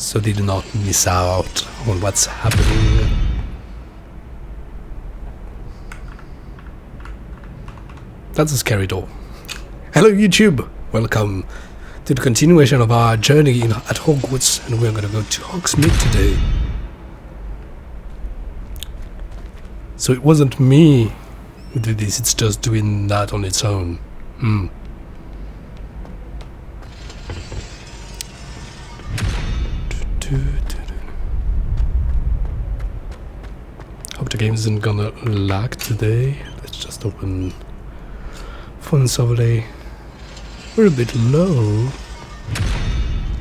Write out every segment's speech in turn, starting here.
so they do not miss out on what's happening. That's a scary door. Hello YouTube! Welcome to the continuation of our journey at Hogwarts, and we're gonna go to Hogsmeade today. So it wasn't me who did this, it's just doing that on its own. Hope the game isn't gonna lag today. Let's just open Fonts Overlay. We're a bit low.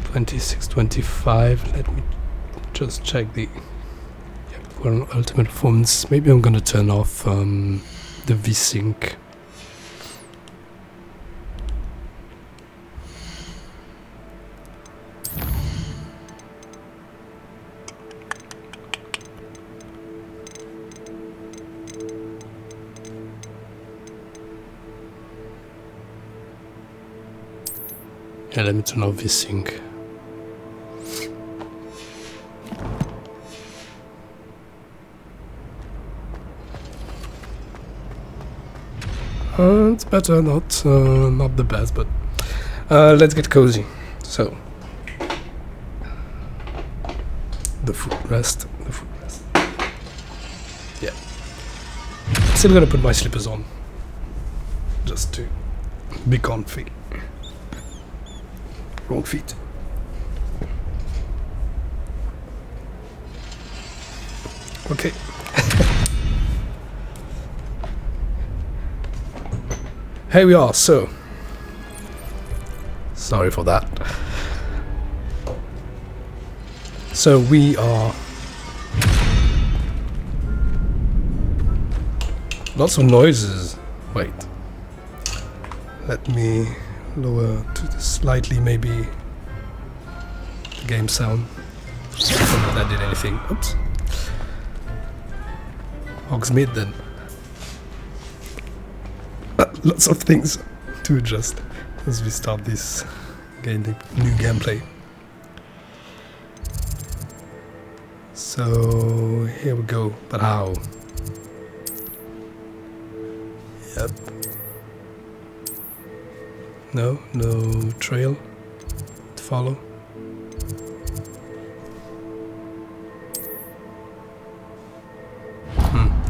26, 25. Let me just check the... Yeah, we're on Ultimate Fonts. Maybe I'm gonna turn off the VSync. Yeah, let me turn off VSync. It's better, not the best, but let's get cozy. So, the footrest. Yeah. I'm still gonna put my slippers on, just to be comfy. Wrong feet. Okay. Here we are, so sorry for that. So we are lots of noises. Wait. Let me lower to the slightly, maybe the game sound. I don't know if that did anything. Oops. Hogsmeade then. Lots of things to adjust as we start this new gameplay. So here we go, but how? Yep. No trail to follow.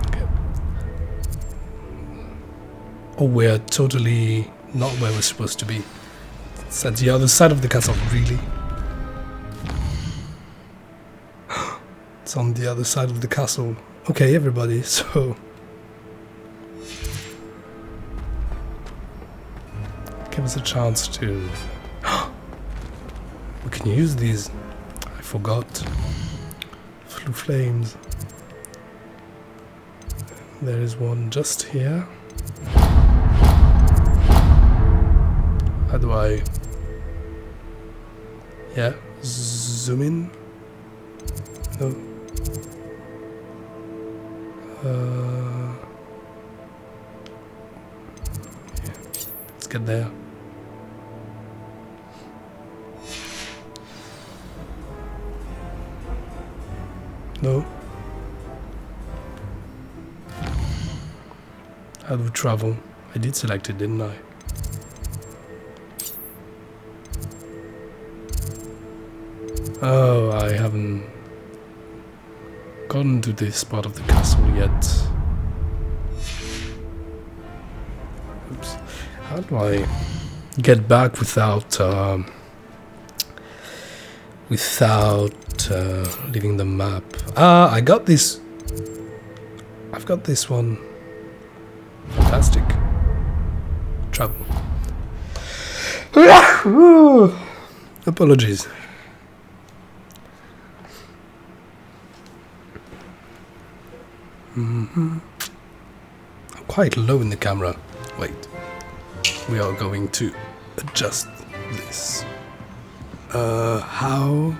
Okay. Oh, we're totally not where we're supposed to be. It's at the other side of the castle, really? It's on the other side of the castle. Okay, everybody, so... give us a chance to... we can use these. I forgot. Flew flames. There is one just here. How do I... yeah, zoom in? No. Yeah. Let's get there. No. How do we travel? I did select it, didn't I? Oh, I haven't gotten to this part of the castle yet. Oops. How do I get back without leaving the map? I got this. I've got this one. Fantastic. Travel. Apologies. I'm quite low in the camera. Wait. We are going to adjust this. How?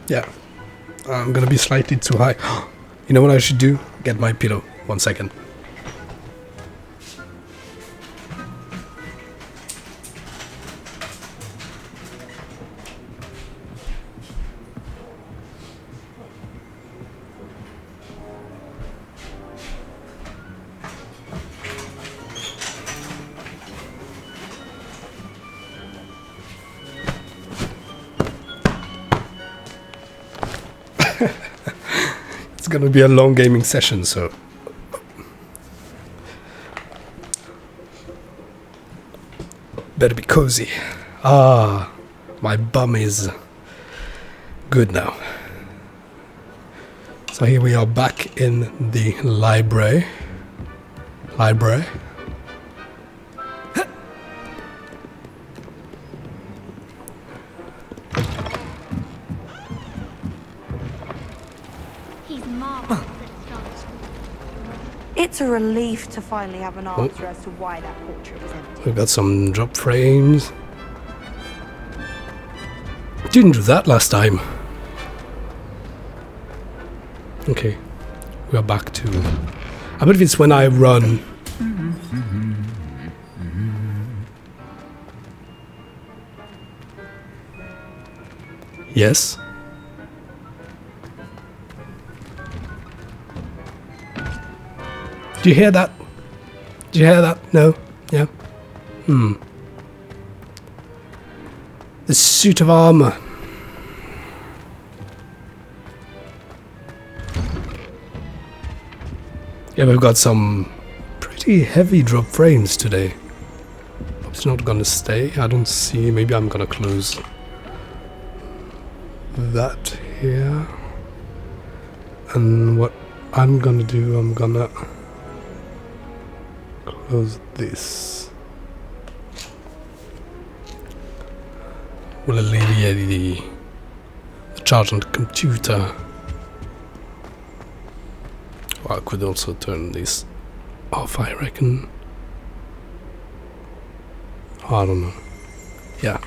Yeah, I'm gonna be slightly too high. You know what I should do? Get my pillow. 1 second. gonna be a long gaming session, so better be cozy. Ah, my bum is good now. So here we are back in the library. It's a relief to finally have an answer as to why that portrait was empty. We've got some drop frames. Didn't do that last time. Okay, we are back to... I believe it's when I run. Yes. Do you hear that? Do you hear that? No? Yeah? The suit of armor. Yeah, we've got some pretty heavy drop frames today. It's not gonna stay. I don't see. Maybe I'm gonna close that here. And what I'm gonna do, I'm gonna close this. Will alleviate the charge on the computer. Well, I could also turn this off, I reckon. I don't know. Yeah.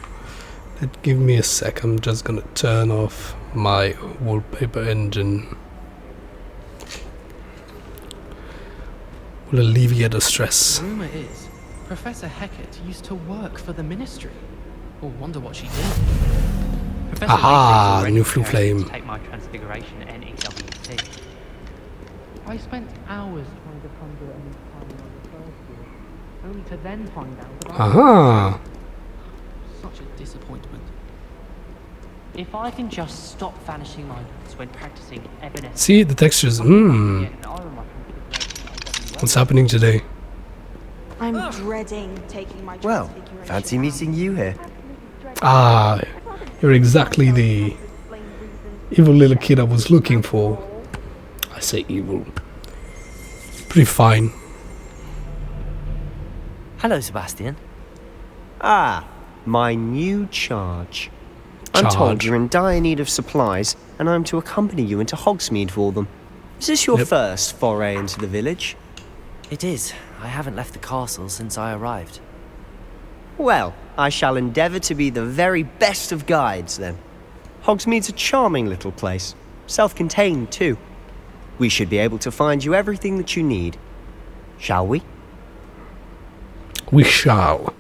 Give me a sec. I'm just gonna turn off my wallpaper engine. Will alleviate the stress. The rumor is Professor Hecat used to work for the Ministry. Or wonder what she did. Professor Aha! New flu flame. Take my transfiguration NEWT. I spent hours trying to conjure it any time on the first year, only to then find out that Aha! Such a disappointment. If I can just stop vanishing my notes when practicing evidence. See the textures. What's happening today? I'm dreading taking my Well, transfiguration. fancy meeting you here. Ah, you're exactly the evil little kid I was looking for. I say evil. Pretty fine. Hello, Sebastian. Ah, my new charge. I'm told you're in dire need of supplies, and I'm to accompany you into Hogsmeade for them. Is this your first foray into the village? It is. I haven't left the castle since I arrived. Well, I shall endeavour to be the very best of guides, then. Hogsmeade's a charming little place. Self-contained, too. We should be able to find you everything that you need. Shall we? We shall.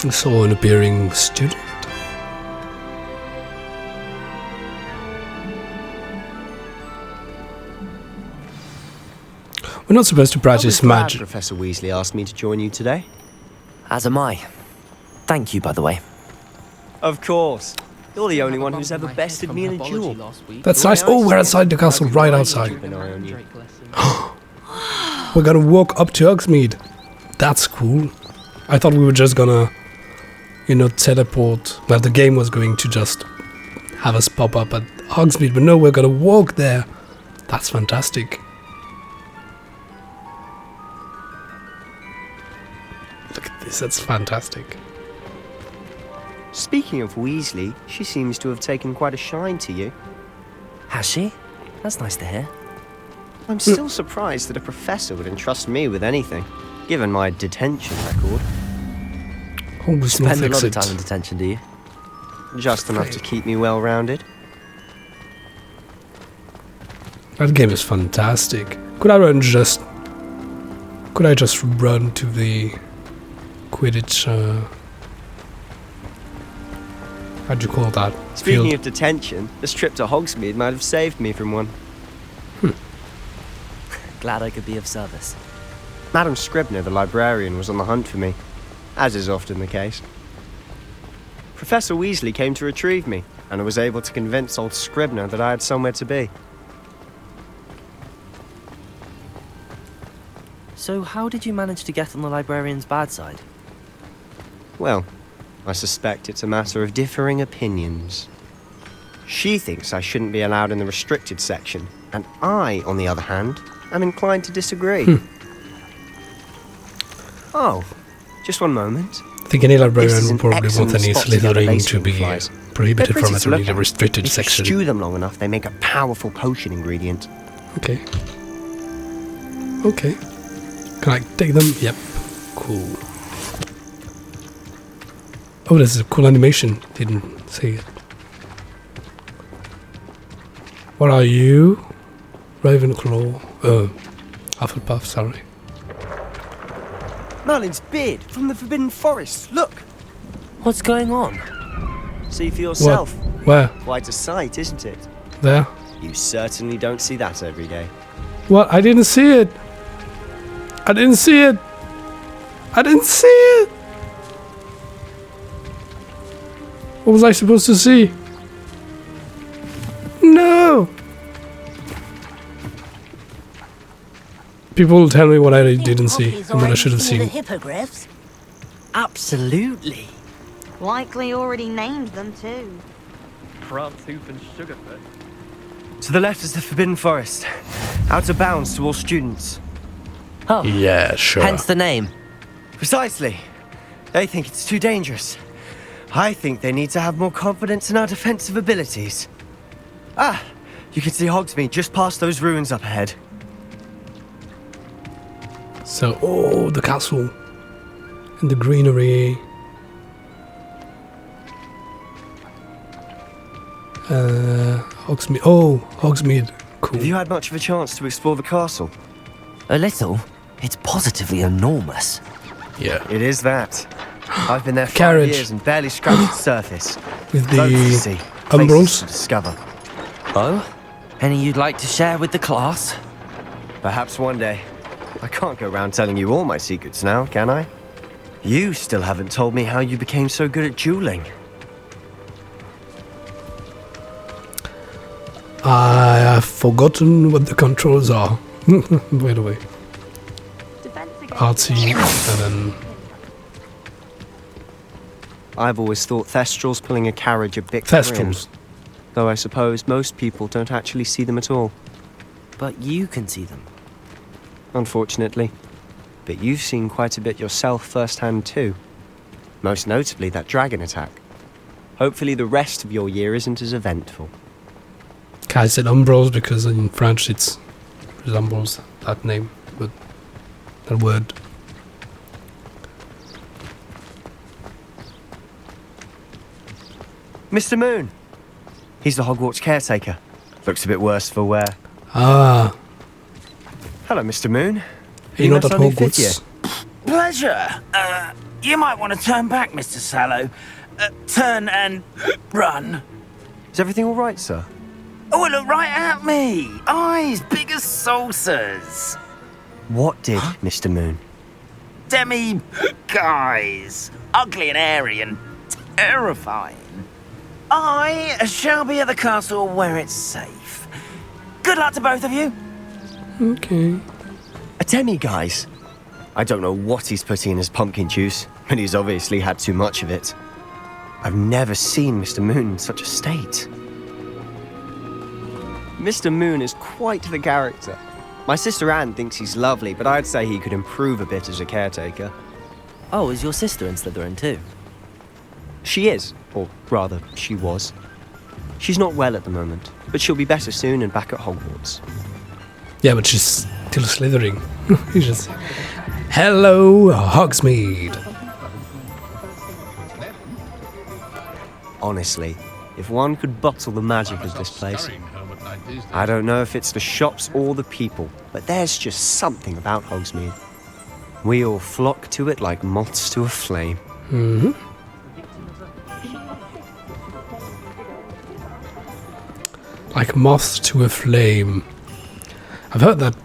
I saw an appearing student. We're not supposed to practice magic. Professor Weasley asked me to join you today. As am I. Thank you, by the way. Of course. You're the only one who's ever bested me in a duel. That's nice. Oh, we're outside the castle, right outside. Keep an eye on you. We're gonna walk up to Hogsmeade. That's cool. I thought we were just gonna, you know, teleport. Well, the game was going to just have us pop up at Hogsmeade, but no, we're gonna walk there. That's fantastic. Look at this, that's fantastic. Speaking of Weasley, she seems to have taken quite a shine to you. Has she? That's nice to hear. I'm still surprised that a professor would entrust me with anything, given my detention record. Always Spend a lot of time in detention, do you? Just enough to keep me well-rounded. That game is fantastic. Could I just run to the Quidditch how'd you call that? Speaking Field. of detention, this trip to Hogsmeade might have saved me from one. Glad I could be of service. Madam Scribner, the librarian, was on the hunt for me, as is often the case. Professor Weasley came to retrieve me, and I was able to convince old Scribner that I had somewhere to be. So how did you manage to get on the librarian's bad side? Well, I suspect it's a matter of differing opinions. She thinks I shouldn't be allowed in the restricted section, and I, on the other hand, am inclined to disagree. Oh, just one moment. I think any This librarian is would an probably want excellent any spot to get Slytherin lace to be flies. prohibited They're from pretty to entering look the at. restricted If you section. stew them long enough, they make a powerful potion ingredient. Okay. Okay. Can I take them? Yep. Cool. Oh, this is a cool animation. Didn't see it. What are you? Ravenclaw. Hufflepuff, sorry. Merlin's beard from the Forbidden Forest. Look, What's going on? see for yourself. Where? Quite a sight, isn't it? There? You certainly don't see that every day. What? I didn't see it. I didn't see it. I didn't see it. What was I supposed to see? No. People will tell me what I didn't see and what I should have The seen. hippogriffs. Absolutely. Likely already named them too. Pranthoof and Sugarfoot. To the left is the Forbidden Forest. Out of bounds to all students. Oh, Yeah, sure. hence the name. Precisely. They think it's too dangerous. I think they need to have more confidence in our defensive abilities. Ah, you can see Hogsmeade just past those ruins up ahead. So, oh, the castle and the greenery. Hogsmeade. Oh, Hogsmeade. Cool. Have you had much of a chance to explore the castle? A little. It's positively enormous. Yeah. It is that. I've been there 5 Carriage. years and barely scratched the surface. With Loads to the see, places umbros. to discover. Oh? Any you'd like to share with the class? Perhaps one day. I can't go around telling you all my secrets now, can I? You still haven't told me how you became so good at dueling. I have forgotten what the controls are. By the way. Defense against Artsy and then I've always thought Thestrals pulling a carriage a bit grim, Thestrals. though I suppose most people don't actually see them at all, But you can see them. unfortunately. But you've seen quite a bit yourself firsthand too. Most notably that dragon attack. Hopefully the rest of your year isn't as eventful. I said umbros because in French it resembles that name, but that word. Mr. Moon! He's the Hogwarts caretaker. Looks a bit worse for wear. Ah, Hello, Mr. Moon. you're not must at only fit Hogwarts. Pleasure. You might want to turn back, Mr. Sallow. Turn and run. Is everything all right, sir? Oh, look right at me. Eyes big as saucers. What did Mr. Moon? Demi guys. Ugly and airy and terrifying. I shall be at the castle where it's safe. Good luck to both of you. Okay. A demi-guise? I don't know what he's putting in his pumpkin juice, but he's obviously had too much of it. I've never seen Mr. Moon in such a state. Mr. Moon is quite the character. My sister Anne thinks he's lovely, but I'd say he could improve a bit as a caretaker. Oh, is your sister in Slytherin too? She is, or rather, she was. She's not well at the moment, but she'll be better soon and back at Hogwarts. Yeah, but she's still slithering. He's just, hello, Hogsmeade. Honestly, if one could bottle the magic of this place, I don't know if it's the shops or the people, but there's just something about Hogsmeade. We all flock to it like moths to a flame. like moths to a flame. I've heard that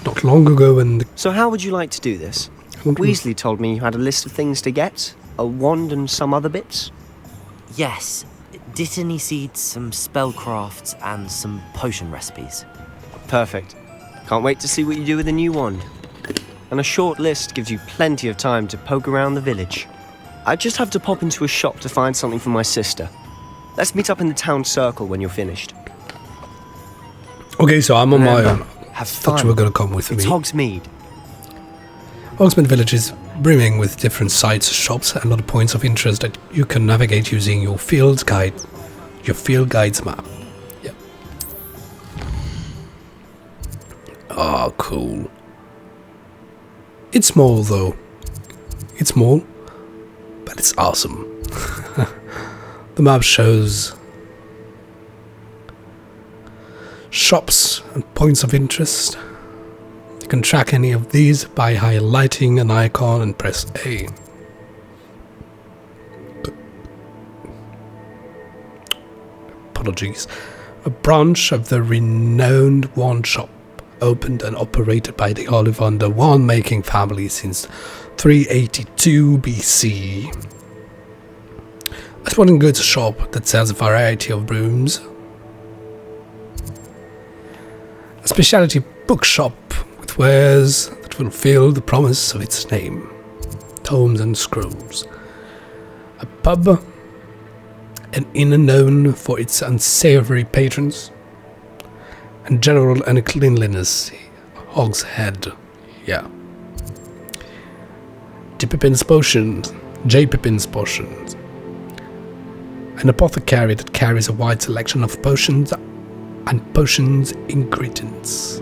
not long ago when the So how would you like to do this? Weasley told me you had a list of things to get. A wand and some other bits. Yes, Dittany seeds, some spellcrafts, and some potion recipes. Perfect. Can't wait to see what you do with the new wand. And a short list gives you plenty of time to poke around the village. I just have to pop into a shop to find something for my sister. Let's meet up in the town circle when you're finished. Okay, so I'm on my own. Have Thought fun. you were gonna come with It's me. Hogsmeade. Hogsmeade Village is brimming with different sites, shops, and other points of interest that you can navigate using your field guide's map. Yep. Oh, cool. It's small though. It's small, but it's awesome. The map shows shops and points of interest. You can track any of these by highlighting an icon and press A. Apologies. A branch of the renowned wand shop, opened and operated by the Ollivander wand-making family since 382 BC. A sporting goods shop that sells a variety of brooms. A specialty bookshop with wares that fulfill the promise of its name. Tomes and scrolls. A pub. An inn known for its unsavory patrons. And general uncleanliness. Hogshead. Yeah. J. Pippin's Potions. An apothecary that carries a wide selection of potions and potions ingredients.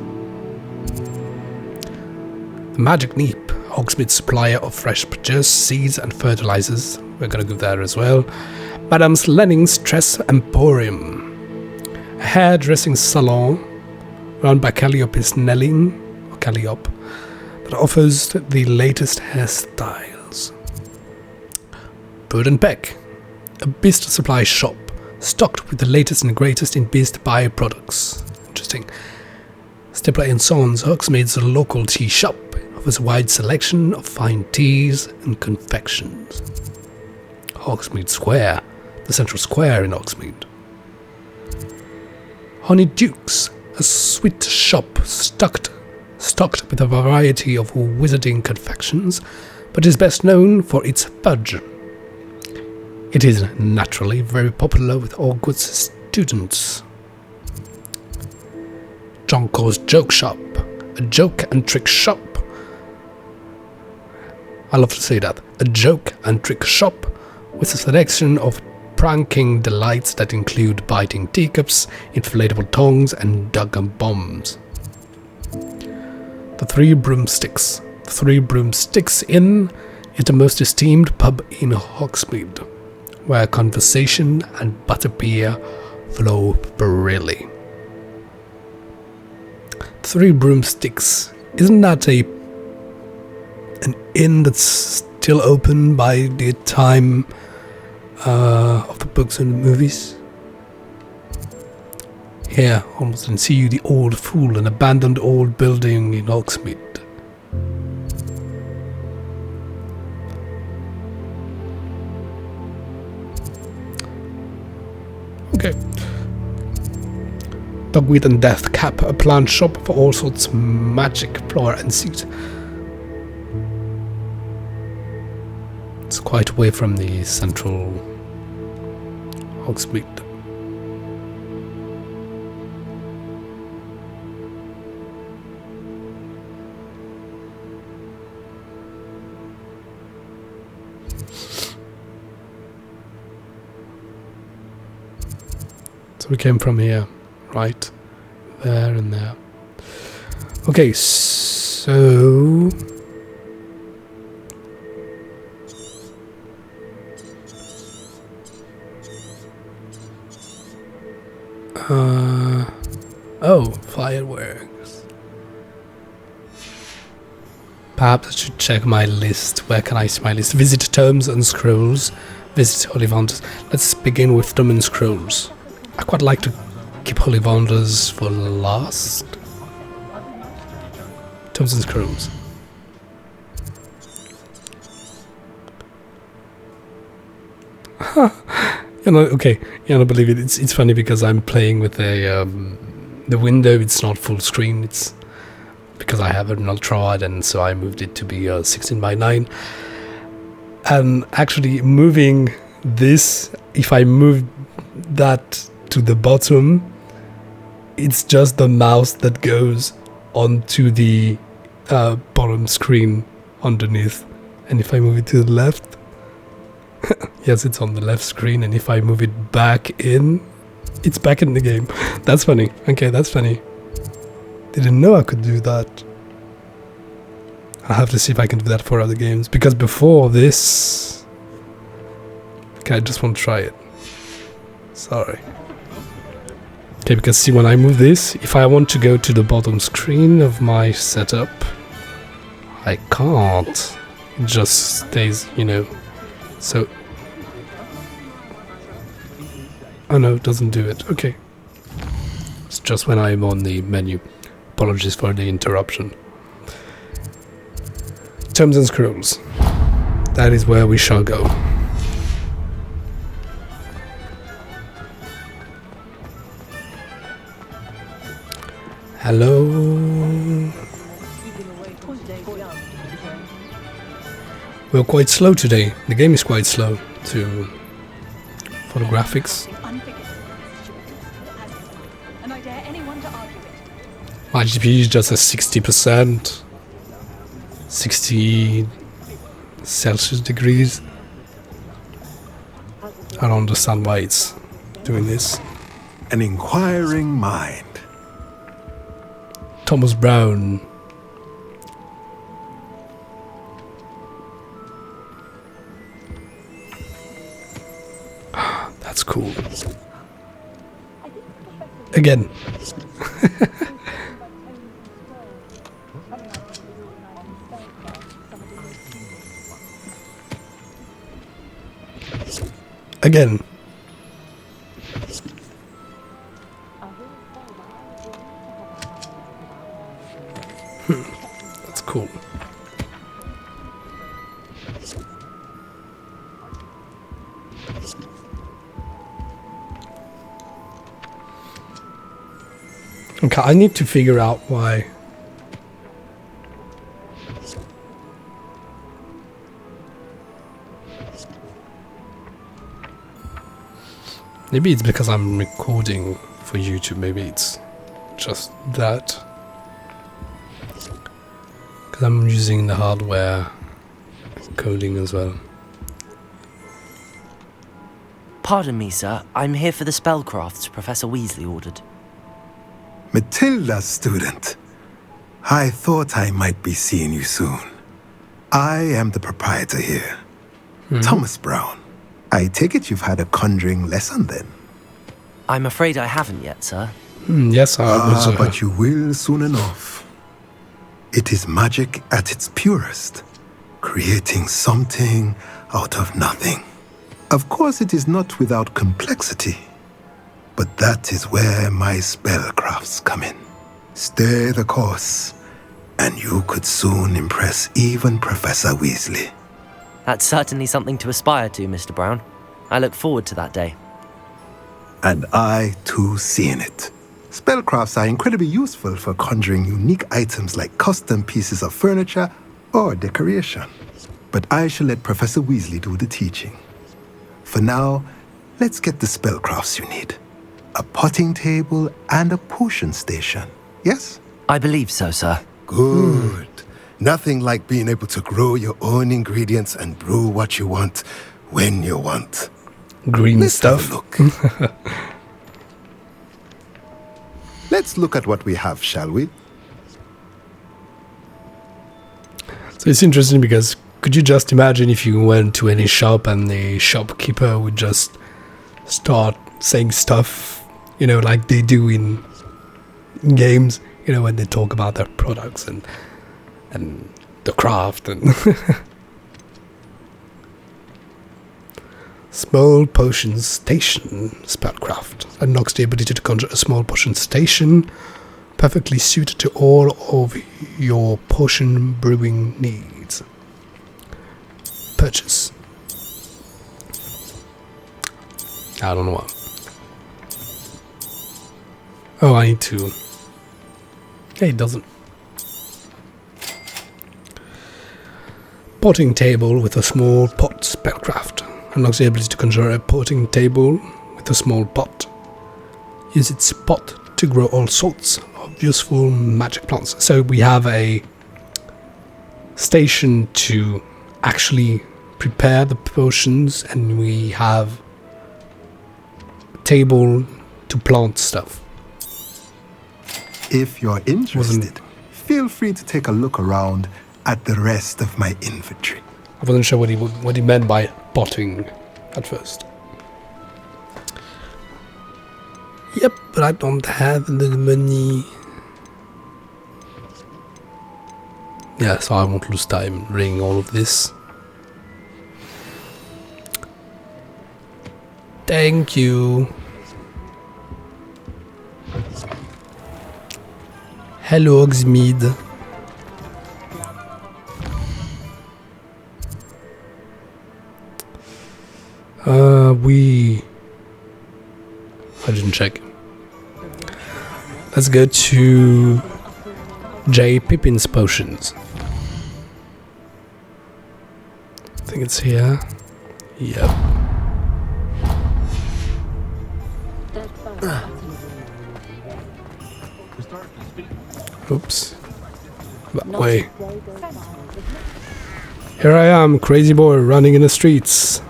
The Magic Neep, Hogsmeade's supplier of fresh produce, seeds and fertilizers. We're gonna go there as well. Madame Lenning's Dress Emporium. A hairdressing salon run by Calliope Snelling, or Calliope, that offers the latest hairstyles. Bird and Peck, a beast supply shop stocked with the latest and greatest in beast byproducts. Interesting. Stipler & Sons, Hogsmeade's local tea shop, offers a wide selection of fine teas and confections. Hogsmeade Square, the central square in Hogsmeade. Honey Duke's, a sweet shop stocked with a variety of wizarding confections, but is best known for its fudge. It is naturally very popular with Hogwarts students. Jonko's Joke Shop, a joke and trick shop. I love to say that. A joke and trick shop with a selection of pranking delights that include biting teacups, inflatable tongs, and duggan bombs. The Three Broomsticks. The Three Broomsticks Inn is the most esteemed pub in Hogsmeade, where conversation and butterbeer flow freely. Three Broomsticks, isn't that an inn that's still open by the time of the books and the movies? Here, almost can see you the Old Fool, an abandoned old building in Hogsmeade. Okay. Dogweed and Death Cap, a plant shop for all sorts of magic flora and seeds. It's quite away from the central Hogsmeade. So we came from here, right? There and there. Okay, so... oh, fireworks. Perhaps I should check my list. Where can I see my list? Visit Tomes and Scrolls. Visit Ollivanders. Let's begin with Tomes and Scrolls. I quite like to keep Holy Wonders for last. Tomes and Scrolls. Okay, you don't believe it. It's funny because I'm playing with a the window. It's not full screen. It's because I have an ultra wide, and so I moved it to be 16:9. And actually, moving this, if I move that to the bottom, it's just the mouse that goes onto the bottom screen underneath, and if I move it to the left. Yes, it's on the left screen, and if I move it back in, it's back in the game. That's funny. Okay, that's funny. Didn't know I could do that. I'll have to see if I can do that for other games, because before this... Okay, I just want to try it. Sorry. Okay, because see, when I move this, if I want to go to the bottom screen of my setup, I can't. It just stays, you know. So, oh no, it doesn't do it. Okay. It's just when I'm on the menu. Apologies for the interruption. Tomes and Scrolls. That is where we shall go. Hello. We're quite slow today. The game is quite slow for the graphics. My GPU is just at 60%. 60 Celsius degrees. I don't understand why it's doing this. An inquiring mind. Thomas Brown. That's cool. Again. Again. That's cool. Okay, I need to figure out why. Maybe it's because I'm recording for YouTube. Maybe it's just that. Because I'm using the hardware coding as well. Pardon me, sir. I'm here for the spellcrafts Professor Weasley ordered. Matilda's student. I thought I might be seeing you soon. I am the proprietor here, Thomas Brown. I take it you've had a conjuring lesson then? I'm afraid I haven't yet, sir. Yes, I was. But you will soon enough. It is magic at its purest, creating something out of nothing. Of course, it is not without complexity, but that is where my spellcrafts come in. Stay the course, and you could soon impress even Professor Weasley. That's certainly something to aspire to, Mr. Brown. I look forward to that day. And I, too, seeing it. Spellcrafts are incredibly useful for conjuring unique items like custom pieces of furniture or decoration. But I shall let Professor Weasley do the teaching. For now, let's get the spellcrafts you need. A potting table and a potion station, yes? I believe so, sir. Good. Nothing like being able to grow your own ingredients and brew what you want when you want. Green Let's stuff. have a look. Let's look at what we have, shall we? So it's interesting because could you just imagine if you went to any shop and the shopkeeper would just start saying stuff, you know, like they do in games, you know, when they talk about their products and the craft and Small potion station spellcraft unlocks the ability to conjure a small potion station, perfectly suited to all of your potion brewing needs. Purchase. I don't know what. Oh, I need to. Yeah, it doesn't. Potting table with a small pot spellcraft. Unlocks the ability to conjure a potting table with a small pot. Use its pot to grow all sorts of useful magic plants. So we have a station to actually prepare the potions, and we have a table to plant stuff. If you're interested, feel free to take a look around at the rest of my inventory. I wasn't sure what he meant by potting at first. Yep, but I don't have the money. Yeah, so I won't lose time reading all of this. Thank you. Hello, Hogsmeade. I didn't check. Let's go to J. Pippin's potions. I think it's here. Yep. Oops. That way. Here I am, crazy boy, running in the streets.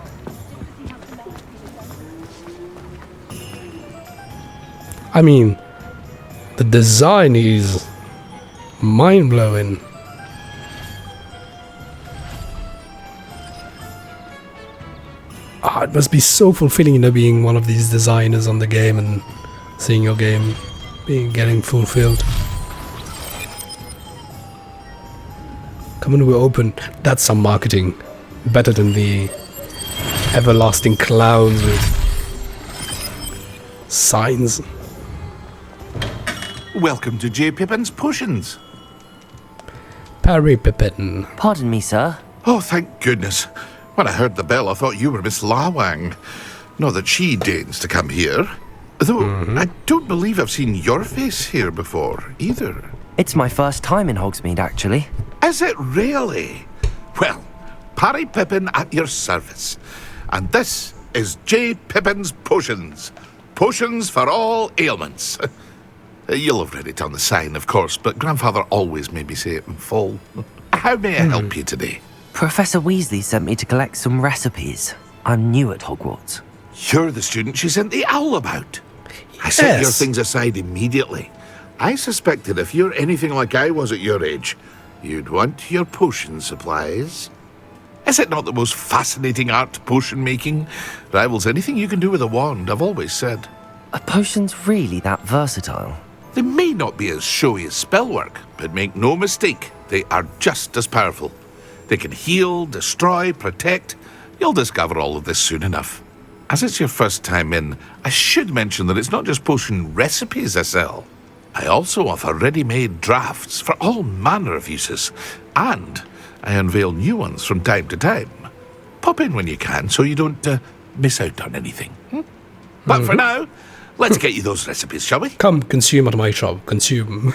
I mean, the design is mind-blowing. It must be so fulfilling, you know, being one of these designers on the game and seeing your game getting fulfilled. Come on, we're open. That's some marketing. Better than the everlasting clowns with signs. Welcome to J. Pippin's Potions. Parry Pippin. Pardon me, sir. Oh, thank goodness. When I heard the bell, I thought you were Miss Lawang. Not that she deigns to come here. Though, I don't believe I've seen your face here before, either. It's my first time in Hogsmeade, actually. Is it really? Well, Parry Pippin at your service. And this is J. Pippin's Potions. Potions for all ailments. You'll have read it on the sign, of course, but Grandfather always made me say it in full. How may I help you today? Professor Weasley sent me to collect some recipes. I'm new at Hogwarts. You're the student she sent the owl about. I set your Yes. things aside immediately. I suspected if you're anything like I was at your age, you'd want your potion supplies. Is it not the most fascinating art, potion making? Rivals anything you can do with a wand, I've always said. Are potions really that versatile? They may not be as showy as spellwork, but make no mistake, they are just as powerful. They can heal, destroy, protect. You'll discover all of this soon enough. As it's your first time in, I should mention that it's not just potion recipes I sell. I also offer ready-made drafts for all manner of uses, and I unveil new ones from time to time. Pop in when you can so you don't miss out on anything. But for now, let's get you those recipes, shall we? Come consume at my shop. Consume.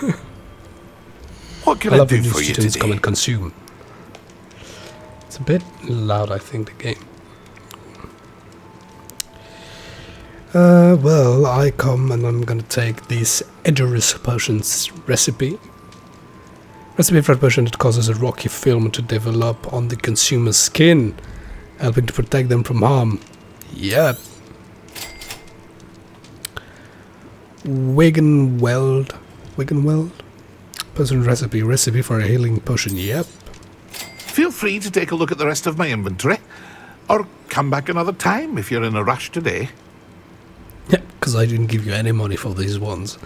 What can I I love do when new for you students today? come and consume. It's a bit loud, I think, the game. Well, I come and I'm gonna take this Edgerus Potions recipe. Recipe for a potion that causes a rocky film to develop on the consumer's skin, helping to protect them from harm. Yep. Wiggenweld. Potion recipe for a healing potion. Yep. Feel free to take a look at the rest of my inventory, or come back another time if you're in a rush today. Yeah, because I didn't give you any money for these ones.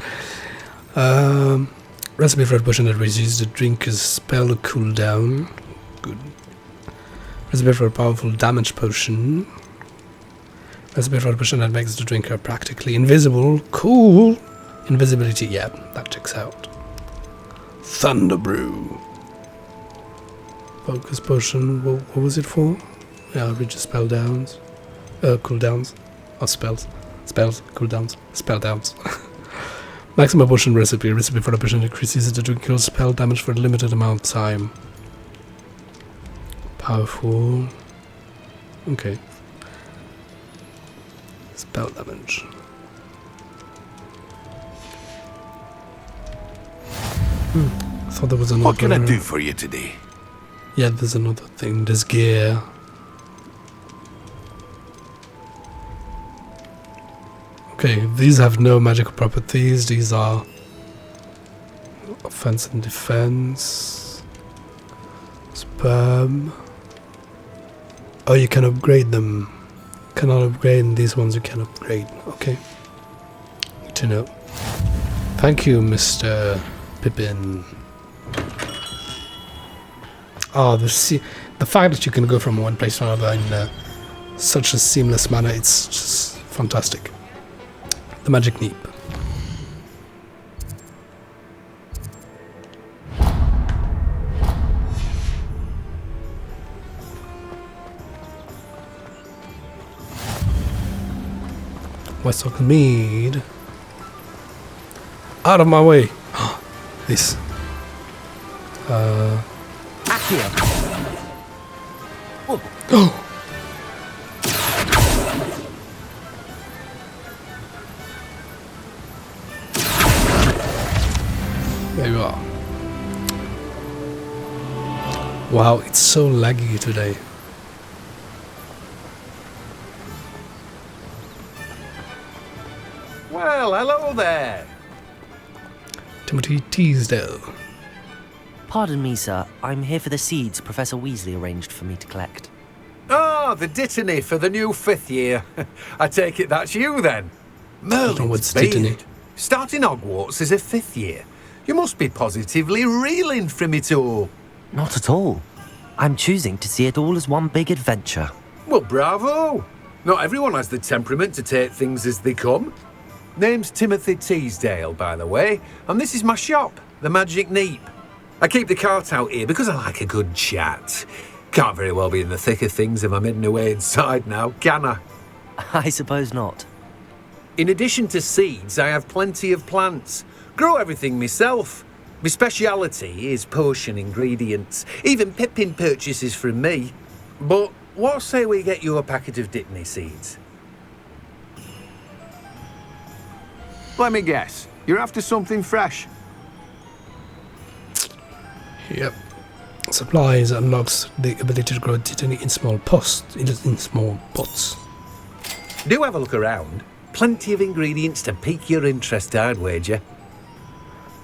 Recipe for a potion that reduces the drinker's spell cooldown. Good. Recipe for a powerful damage potion. Recipe for a potion that makes the drinker practically invisible. Cool. Invisibility, yeah, that checks out. Thunder Brew. Focus potion, what was it for? Yeah, reduce spell downs. Cooldowns. Or spells. Spells, cooldowns, spell downs. Maximum potion recipe. Recipe for a potion increases the drinker's spell damage for a limited amount of time. Powerful. Okay. Spell damage. I thought there was another... What can I do for you today? Yeah, there's another thing. There's gear. Okay, these have no magical properties. These are offense and defense. Sperm. Oh, you can upgrade them. Cannot upgrade, and these ones you can upgrade. Okay. Good to know. Thank you, Mr. Pippin. Oh, the fact that you can go from one place to another in such a seamless manner, it's just fantastic. The magic neep. Westhock Mead. Out of my way. This. Oh. There you are. Wow, it's so laggy today. Well, hello there. Timothy Teasdale. Pardon me, sir. I'm here for the seeds Professor Weasley arranged for me to collect. Ah, the dittany for the new 5th year. I take it that's you then. Merlin's beard. Starting Hogwarts as a 5th year. You must be positively reeling from it all. Not at all. I'm choosing to see it all as one big adventure. Well, bravo. Not everyone has the temperament to take things as they come. Name's Timothy Teasdale, by the way, and this is my shop, the Magic Neep. I keep the cart out here because I like a good chat. Can't very well be in the thick of things if I'm hidden away inside now, can I? I suppose not. In addition to seeds, I have plenty of plants. Grow everything myself. My speciality is potion ingredients. Even Pippin purchases from me. But what say we get you a packet of Dittany seeds? Let me guess. You're after something fresh. Yep. Supplies unlocks the ability to grow Dittany in small pots. In small pots. Do have a look around. Plenty of ingredients to pique your interest, I'd wager.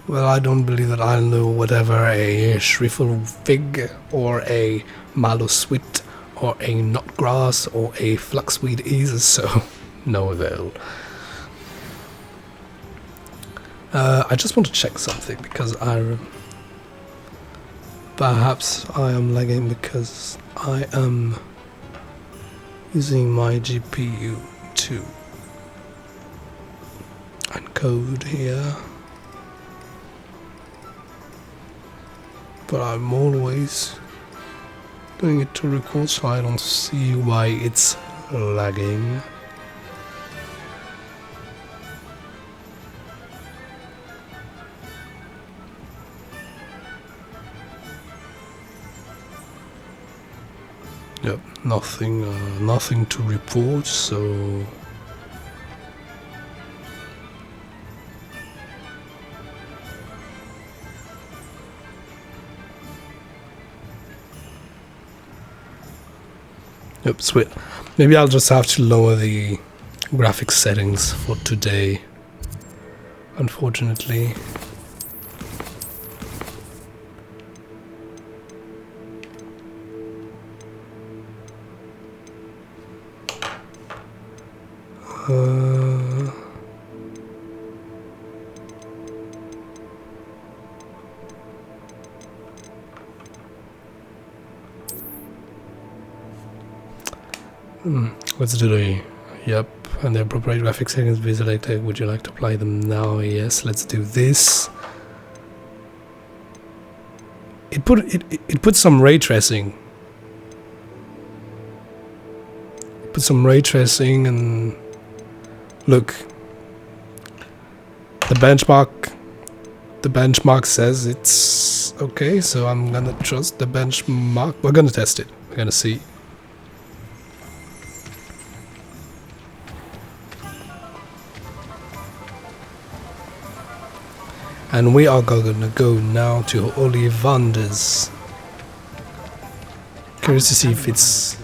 Well, I don't believe that I'll know whatever a shrivel fig or a mallow sweet or a knotgrass or a flaxweed is, so no avail. I just want to check something because perhaps I am lagging because I am using my GPU to encode here. But I'm always doing it to record, so I don't see why it's lagging. Yep, nothing to report, so... Yep, sweet. Maybe I'll just have to lower the graphics settings for today, unfortunately. Let's do the Yep, and the appropriate graphic settings will be selected. Would you like to apply them now? Yes, let's do this. It put some ray tracing. Put some ray tracing and look. The benchmark says it's okay, so I'm gonna trust the benchmark. We're gonna test it. We're gonna see. And we are gonna go now to Ollivander's. Curious to see if it's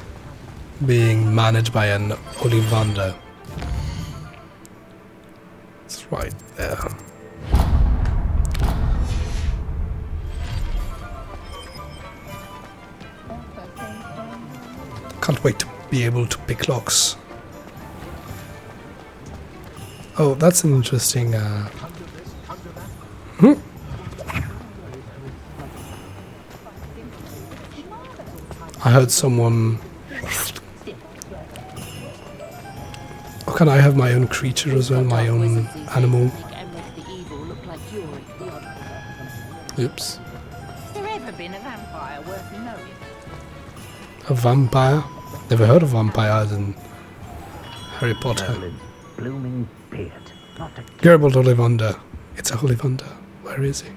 being managed by an Ollivander. It's right there. Can't wait to be able to pick locks. Oh, that's an interesting... I heard someone... Oh, can I have my own creature as well? My own animal? Oops. Has there ever been a vampire worth knowing? A vampire? Never heard of vampires in Harry Potter. Blooming beard. Not a Geralt Ollivander. It's a Ollivander. Where is he?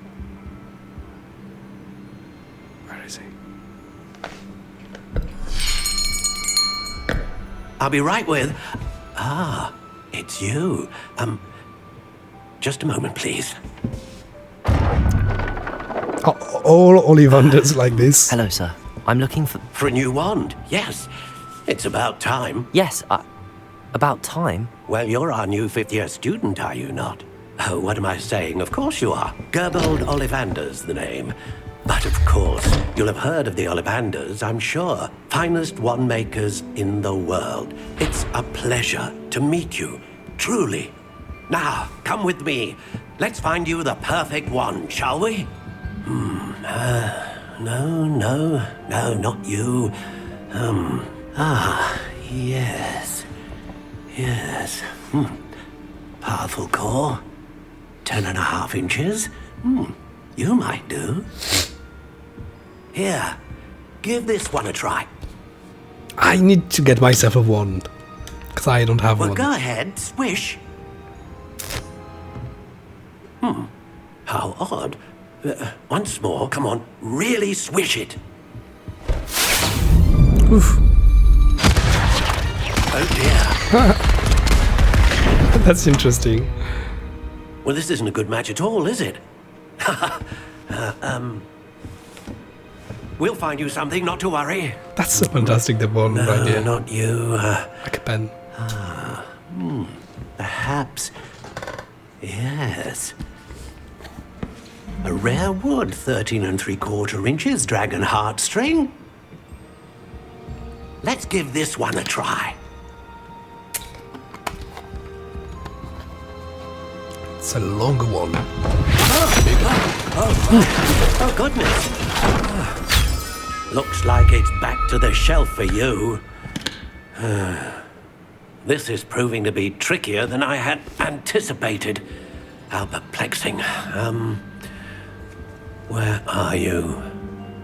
Where is he? I'll be right with... Ah, it's you. Just a moment, please. All Ollivanders like this. Hello, sir. I'm looking for... For a new wand, yes. It's about time. Yes, about time? Well, you're our new fifth-year student, are you not? Oh, what am I saying? Of course you are. Gerbold Ollivander's the name. But of course, you'll have heard of the Ollivanders, I'm sure. Finest wand makers in the world. It's a pleasure to meet you, truly. Now, come with me. Let's find you the perfect wand, shall we? No, not you. Yes. Powerful core. 10.5 inches. You might do. Here, give this one a try. I need to get myself a wand. Because I don't have Well, one. go ahead, swish. How odd. Once more, come on, really swish it. Oof. Oh dear. That's interesting. Well, this isn't a good match at all, is it? We'll find you something, not to worry. That's so fantastic, the wand right here. Not you. Like a pen. Perhaps. Yes. A rare wood, 13 3/4 inches, dragon heartstring. Let's give this one a try. It's a longer one. Oh, goodness. Looks like it's back to the shelf for you. This is proving to be trickier than I had anticipated. How perplexing. Where are you?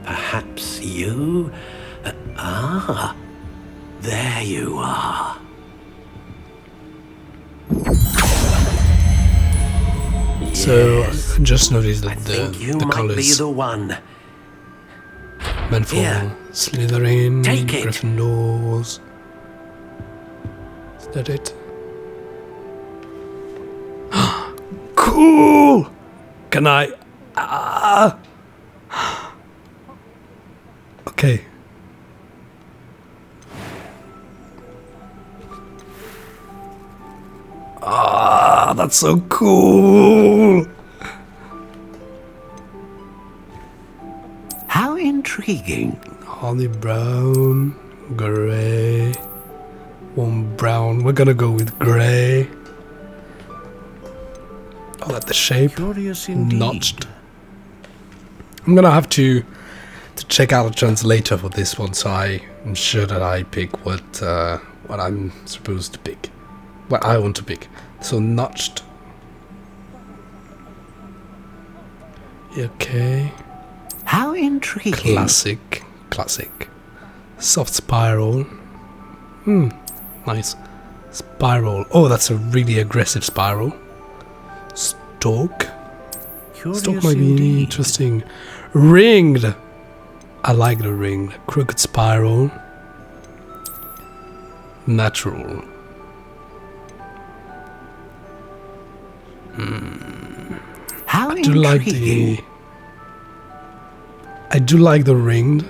Perhaps you? There you are. So, Yes. I just noticed I that think you the might be colors the one. meant for Here. Slytherin, Take it. Gryffindors. Is that it? Cool! Can I... Okay. That's so cool! How intriguing. Holly brown, grey, warm brown. We're gonna go with grey. Oh, that the shape Curious indeed. notched. I'm gonna have to check out a translator for this one, so I'm sure that I pick what what I'm supposed to pick. What I want to pick. So notched. Okay. How intriguing. Classic. Soft spiral. Nice. Spiral. Oh, that's a really aggressive spiral. Stalk. Curious Stalk might indeed. be interesting. Ringed. I like the ringed. Crooked spiral. Natural. How I do like the. I do like the ringed.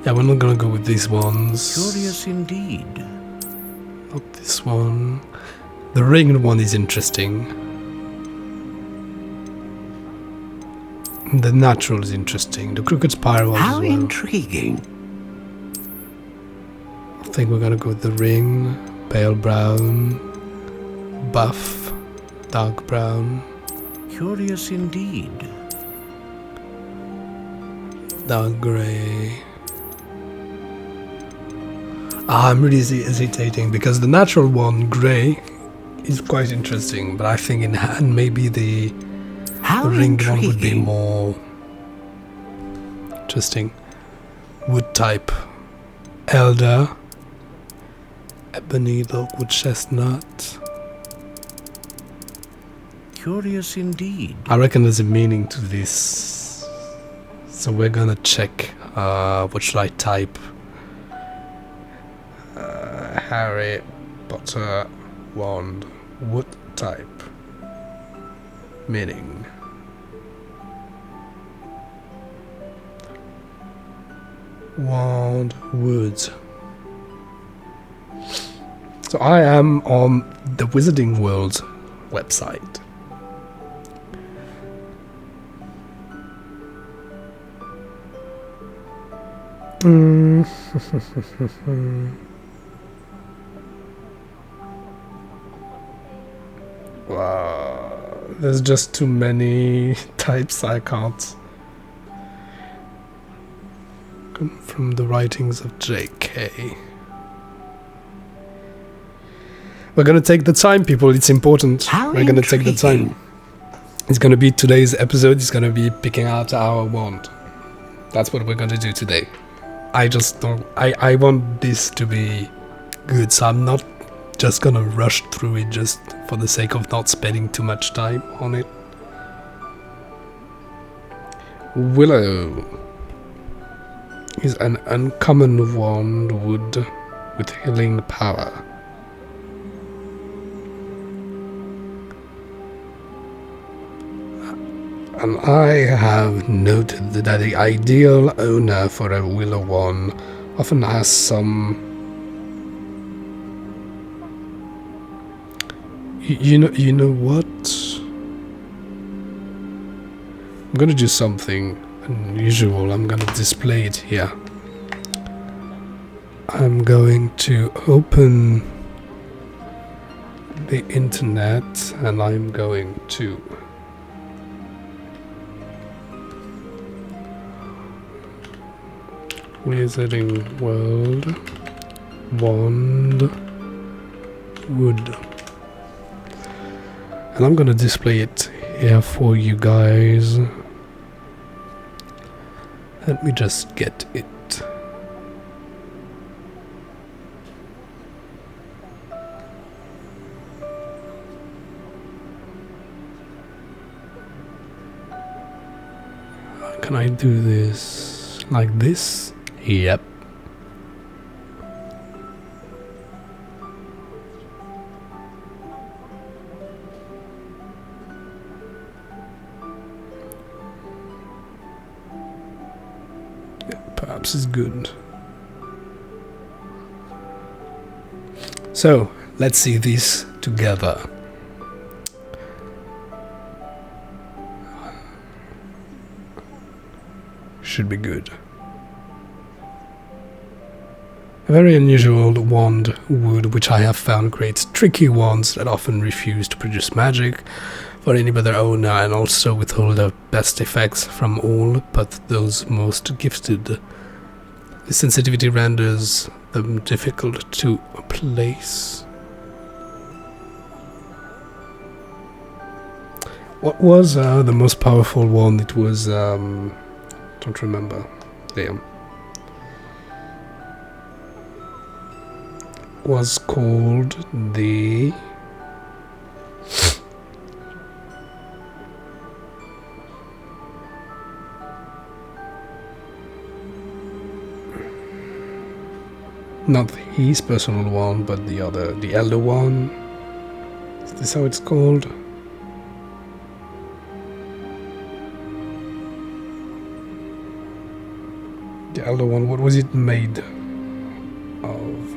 Yeah, we're not gonna go with these ones. Curious indeed. Not this one. The ringed one is interesting. The natural is interesting. The crooked spiral How as well. intriguing. I think we're gonna go with the ring. Pale brown. Buff. Dark brown. Curious indeed. Dark grey. I'm really hesitating because the natural one, grey, is quite interesting, but I think in hand maybe the ringed one would be more interesting. Wood type. Elder. Ebony, dogwood, chestnut. Curious indeed. I reckon there's a meaning to this. So we're gonna check which light type. Harry Potter wand. Wood type. Meaning. Wand wood. So I am on the Wizarding World website. Wow, there's just too many types I can't. Come from the writings of J.K. We're gonna take the time, people. It's important. We're gonna take the time. It's gonna be today's episode. It's gonna be picking out our wand. That's what we're gonna do today. I just don't. I want this to be good, so I'm not just gonna rush through it just for the sake of not spending too much time on it. Willow is an uncommon wand wood with healing power. And I have noted that the ideal owner for a willow wand often has some... You know what? I'm gonna do something unusual. I'm gonna display it here. I'm going to open the internet and I'm going to Wizarding World wand wood, and I'm gonna display it here for you guys. Let me just get it. Can I do this like this? Yep. Perhaps it's good. So, let's see these together. Should be good. A very unusual wand wood, which I have found creates tricky wands that often refuse to produce magic for any but their owner, and also withhold the best effects from all but those most gifted. The sensitivity renders them difficult to place. What was the most powerful one? It was don't remember. Damn. Was called the not his personal one, but the other, the elder one. Is this how it's called? The elder one, what was it made of?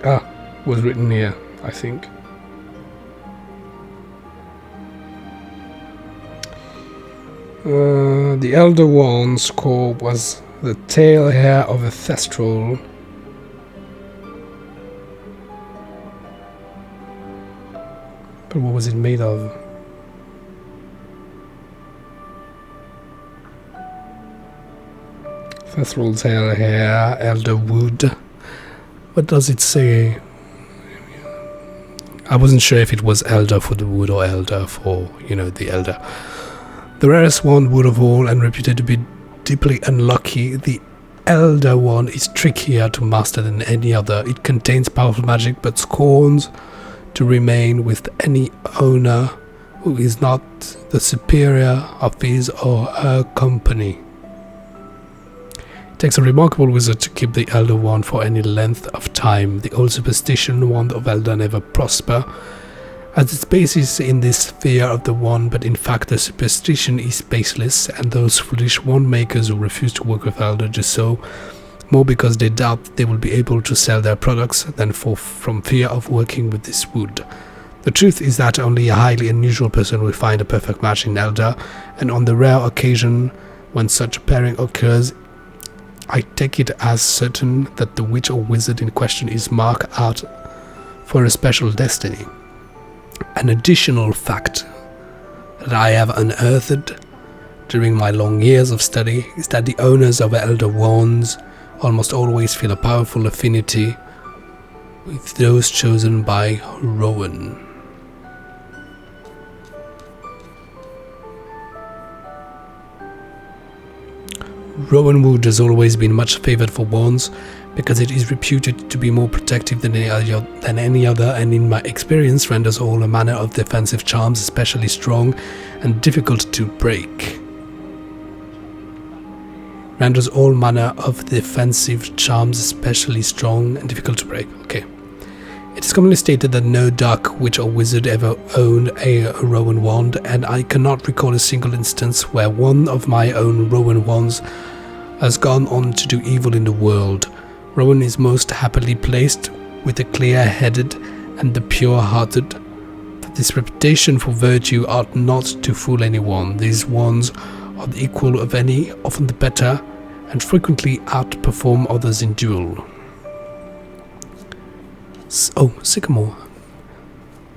Ah, was written here, I think. The Elder One's core was the tail hair of a thestral. But what was it made of? Thestral tail hair, elder wood. What does it say? I wasn't sure if it was elder for the wood or elder for, you know, the elder. The rarest one wood of all and reputed to be deeply unlucky, the elder one is trickier to master than any other. It contains powerful magic but scorns to remain with any owner who is not the superior of his or her company. It takes a remarkable wizard to keep the elder one for any length of time. The old superstition wand of elder never prosper, as its basis in this fear of the wand, but in fact the superstition is baseless, and those foolish wand makers who refuse to work with elder do so more because they doubt they will be able to sell their products than from fear of working with this wood. The truth is that only a highly unusual person will find a perfect match in elder, and on the rare occasion when such a pairing occurs, I take it as certain that the witch or wizard in question is marked out for a special destiny. An additional fact that I have unearthed during my long years of study is that the owners of elder wands almost always feel a powerful affinity with those chosen by Rowan. Rowan wood has always been much favoured for wands because it is reputed to be more protective than any other, and in my experience renders all a manner of defensive charms especially strong and difficult to break. Renders all manner of defensive charms especially strong and difficult to break. Okay. It is commonly stated that no dark witch or wizard ever owned a Rowan wand, and I cannot recall a single instance where one of my own Rowan wands has gone on to do evil in the world. Rowan is most happily placed with the clear-headed and the pure-hearted, but this reputation for virtue ought not to fool anyone. These wands are the equal of any, often the better, and frequently outperform others in duel. Sycamore.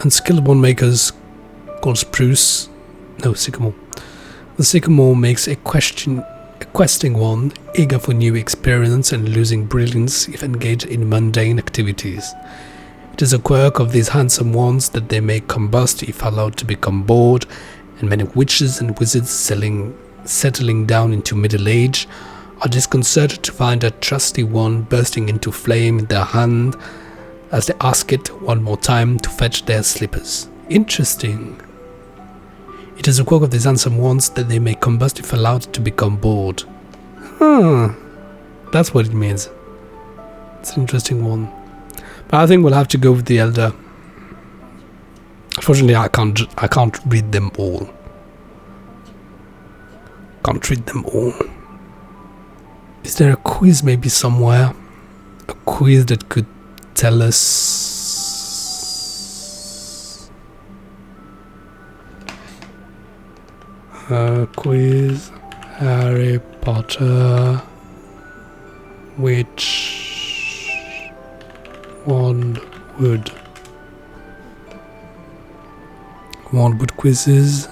Unskilled wand makers called spruce. No, sycamore. The sycamore makes a questing wand, eager for new experience and losing brilliance if engaged in mundane activities. It is a quirk of these handsome wands that they may combust if allowed to become bored, and many witches and wizards settling down into middle age are disconcerted to find a trusty wand bursting into flame in their hand as they ask it one more time to fetch their slippers. Interesting. It is a quirk of these handsome wands that they may combust if allowed to become bored. That's what it means. It's an interesting one. But I think we'll have to go with the elder. Unfortunately, I can't read them all. Can't read them all. Is there a quiz maybe somewhere? A quiz that could tell us... quiz, Harry Potter, which one would Wandwood quizzes.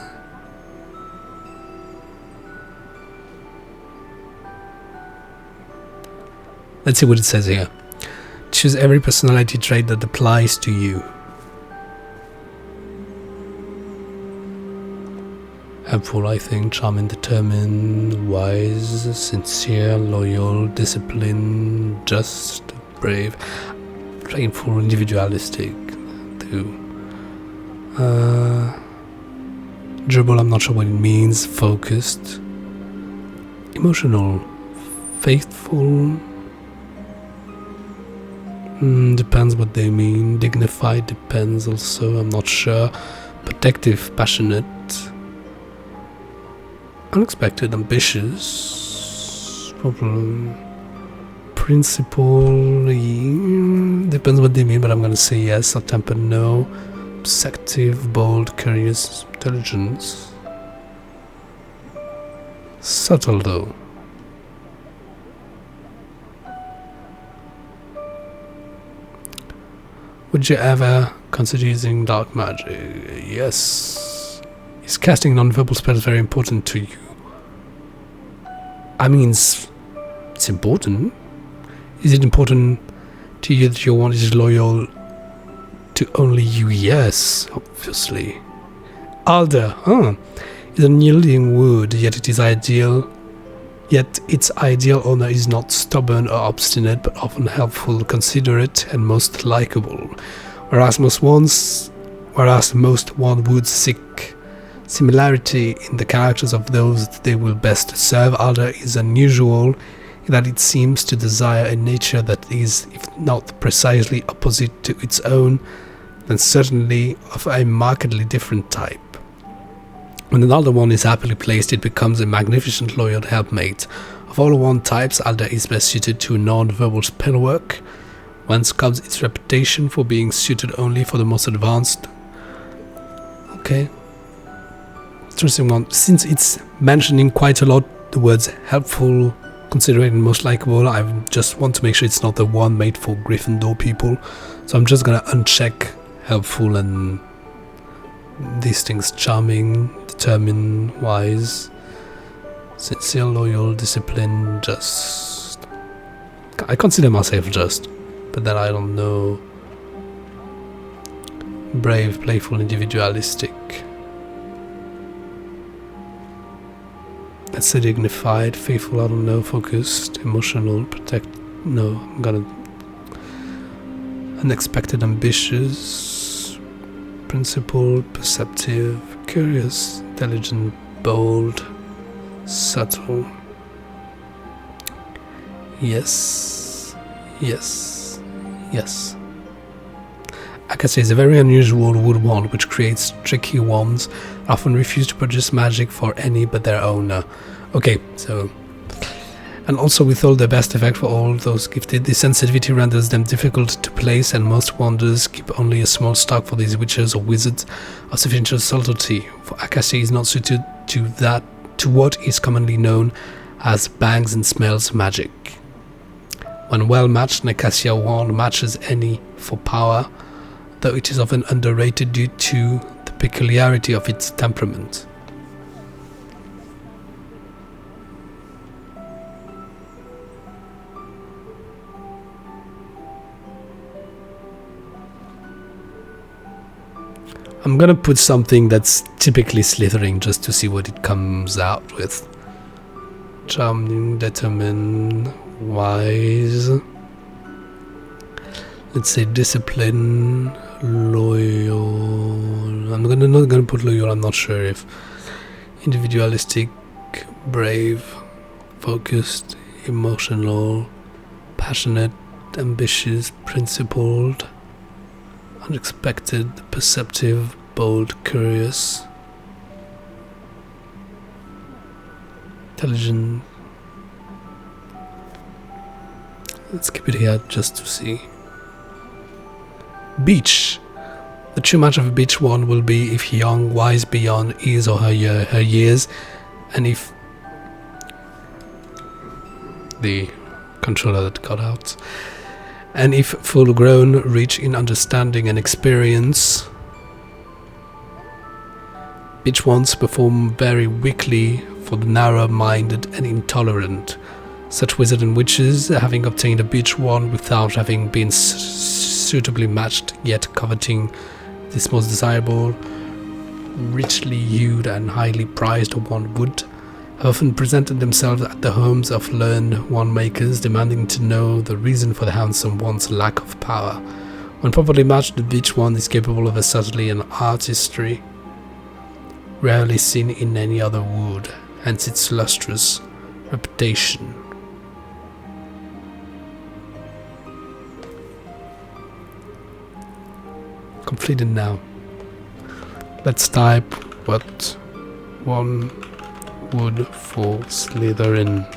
Let's see what it says here. Choose every personality trait that applies to you. Helpful, I think. Charming, determined, wise, sincere, loyal, disciplined, just, brave, playful, individualistic, too. Durable, I'm not sure what it means. Focused. Emotional. Faithful. Depends what they mean. Dignified depends also, I'm not sure. Protective, passionate. Unexpected, ambitious. Problem. Principle. Depends what they mean, but I'm gonna say yes. Hot-tempered, no. Perceptive, bold, curious, intelligence. Subtle though. Would you ever consider using dark magic? Yes. Is casting non-verbal spells very important to you? I mean, it's important. Is it important to you that your wand is loyal to only you? Yes, obviously. Alder, is a yielding wood, yet its ideal owner is not stubborn or obstinate, but often helpful, considerate, and most likable. Whereas most wand woods seek similarity in the characters of those that they will best serve, Alder is unusual in that it seems to desire a nature that is, if not precisely opposite to its own, then certainly of a markedly different type. When an Alder wand is happily placed, it becomes a magnificent loyal helpmate. Of all wand types, Alder is best suited to non-verbal spellwork, whence comes its reputation for being suited only for the most advanced. Okay. Interesting one. Since it's mentioning quite a lot the words helpful, considerate, and most likable, I just want to make sure it's not the one made for Gryffindor people. So I'm just gonna uncheck helpful and these things. Charming, determined, wise, sincere, loyal, disciplined, just. I consider myself just, but then I don't know. Brave, playful, individualistic. Let's say dignified, faithful, I don't know, focused, emotional, no, I'm gonna. Unexpected, ambitious, principled, perceptive, curious, intelligent, bold, subtle. Yes, yes, yes. Acacia is a very unusual wood wand which creates tricky wands, often refuse to produce magic for any but their owner. Okay, so. And also with all the best effect for all those gifted, the sensitivity renders them difficult to place, and most wanders keep only a small stock for these witches or wizards of sufficient subtlety, for Acacia is not suited to what is commonly known as bangs and smells magic. When well matched, an Acacia wand matches any for power, though it is often underrated due to the peculiarity of its temperament. I'm gonna put something that's typically Slytherin just to see what it comes out with. Charming, determined, wise. Let's say discipline, loyal. I'm not gonna put loyal, I'm not sure if. Individualistic, brave, focused, emotional, passionate, ambitious, principled, unexpected, perceptive, bold, curious, intelligent. Let's keep it here just to see. Beach. The true match of a beach wand will be if young, wise beyond his or her years, and if the controller that got out, and if full grown, rich in understanding and experience. Bitch wands perform very weakly for the narrow-minded and intolerant. Such wizards and witches, having obtained a bitch wand without having been suitably matched, yet coveting this most desirable, richly hued and highly prized wand wood, have often presented themselves at the homes of learned wand makers, demanding to know the reason for the handsome wand's lack of power. When properly matched, the bitch wand is capable of a subtlety and artistry rarely seen in any other wood, hence its lustrous reputation. Completed now. Let's type what one would for Slytherin.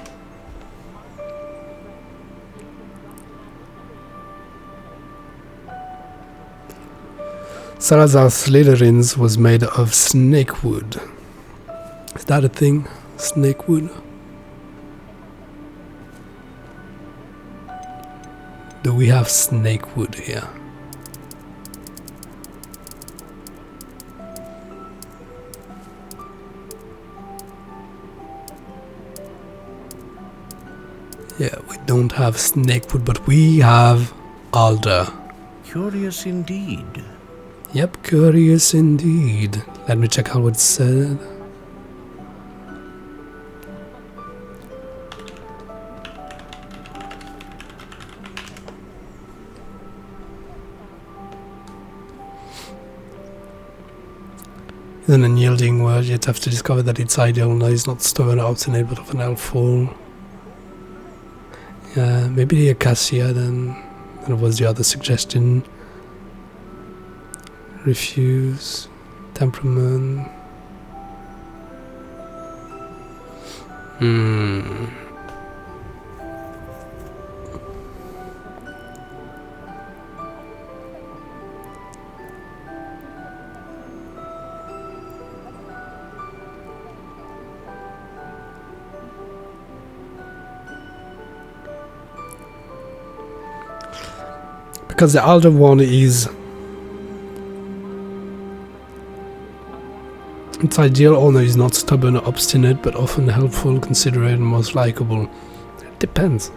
Salazar Slytherins was made of snakewood. Is that a thing? Snakewood? Do we have snakewood here? Yeah, we don't have snakewood, but we have alder. Curious indeed. Yep, curious indeed. Let me check out what it said. It's an unyielding word, yet have to discover that its ideal is not stubborn or obstinate, but often helpful. Yeah, maybe the acacia then. And what was the other suggestion? Refuse, temperament. Because the alder one is its ideal owner is not stubborn or obstinate, but often helpful, considerate, and most likable. It depends.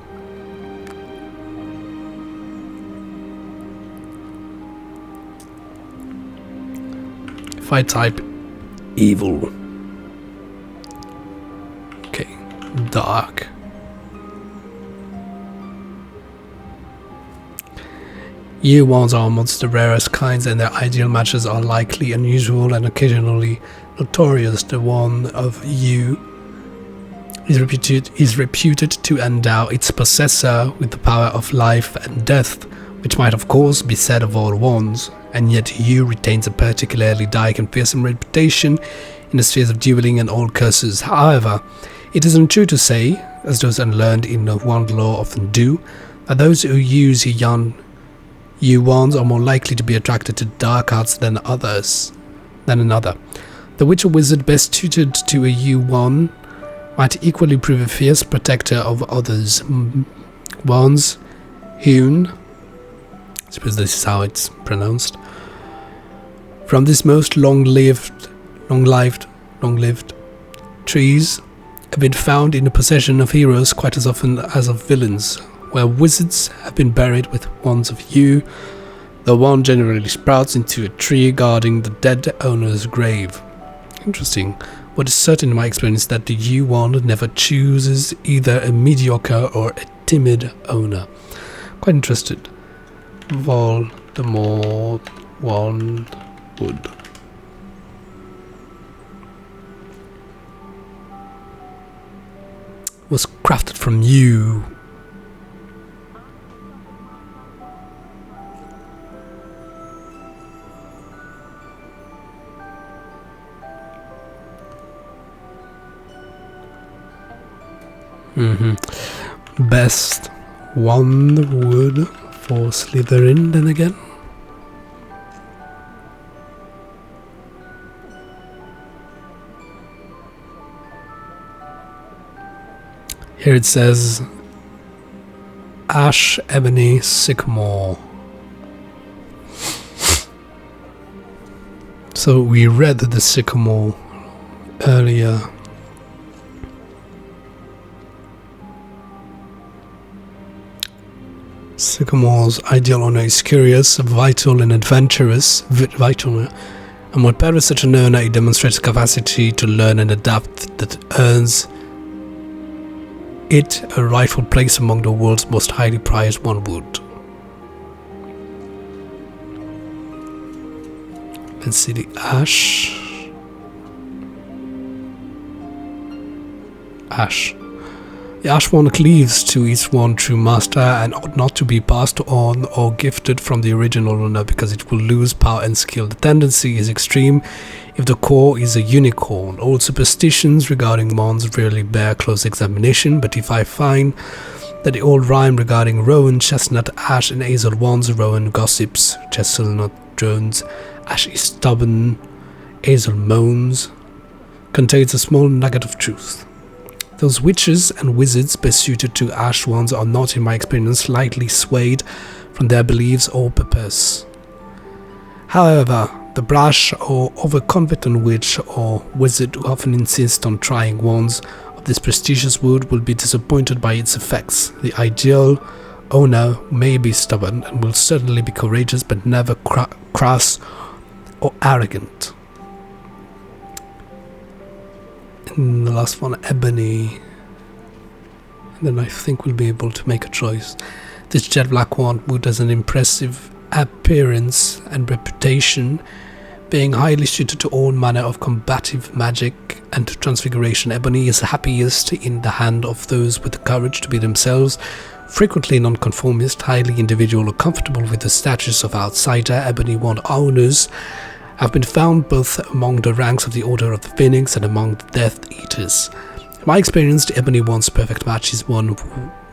If I type evil. Okay, dark. Yew wands are amongst the rarest kinds, and their ideal matches are likely unusual and occasionally notorious. The wand of yew is reputed to endow its possessor with the power of life and death, which might of course be said of all wands, and yet yew retains a particularly dark and fearsome reputation in the spheres of dueling and all curses. However, it is untrue to say, as those unlearned in the wand lore often do, that those who use yew wands are more likely to be attracted to dark arts than another. The witch or wizard best suited to a yew wand might equally prove a fierce protector of others. Wands hewn, I suppose this is how it's pronounced, from this most long-lived trees have been found in the possession of heroes quite as often as of villains. Where wizards have been buried with wands of yew, the wand generally sprouts into a tree guarding the dead owner's grave. Interesting. What is certain in my experience is that the yew wand never chooses either a mediocre or a timid owner. Quite interested. Voldemort wand wood. Was crafted from yew. Best wand wood for Slytherin then again. Here it says ash, ebony, sycamore. So we read the sycamore earlier. Sycamore's ideal owner is curious, vital and adventurous. And what better such an owner, he demonstrates capacity to learn and adapt that earns it a rightful place among the world's most highly prized one would. Let's see the Ash. The Ash wand cleaves to each one true master and ought not to be passed on or gifted from the original owner because it will lose power and skill. The tendency is extreme if the core is a unicorn. Old superstitions regarding wands rarely bear close examination, but if I find that the old rhyme regarding rowan, chestnut, ash and hazel wands, rowan gossips, chestnut drones, ash is stubborn, hazel moans, contains a small nugget of truth. Those witches and wizards best suited to ash wands are not, in my experience, slightly swayed from their beliefs or purpose. However, the brash or overconfident witch or wizard who often insist on trying wands of this prestigious wood will be disappointed by its effects. The ideal owner may be stubborn and will certainly be courageous, but never crass or arrogant. And the last one, ebony. And then I think we'll be able to make a choice. This jet black wand wood has an impressive appearance and reputation, being highly suited to all manner of combative magic and transfiguration. Ebony is happiest in the hand of those with the courage to be themselves, frequently nonconformist, highly individual, or comfortable with the status of outsider. Ebony wand owners have been found both among the ranks of the Order of the Phoenix and among the Death Eaters. In my experience, the ebony wand's perfect match is one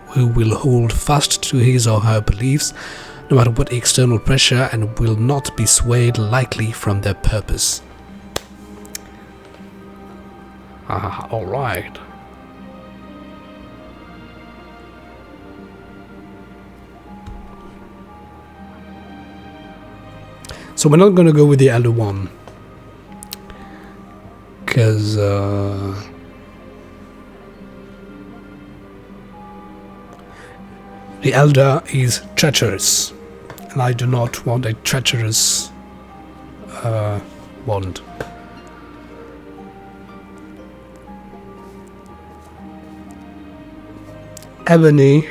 who will hold fast to his or her beliefs, no matter what external pressure, and will not be swayed lightly from their purpose. Alright. So we're not going to go with the elder one, because the elder is treacherous, and I do not want a treacherous wand. Ebony.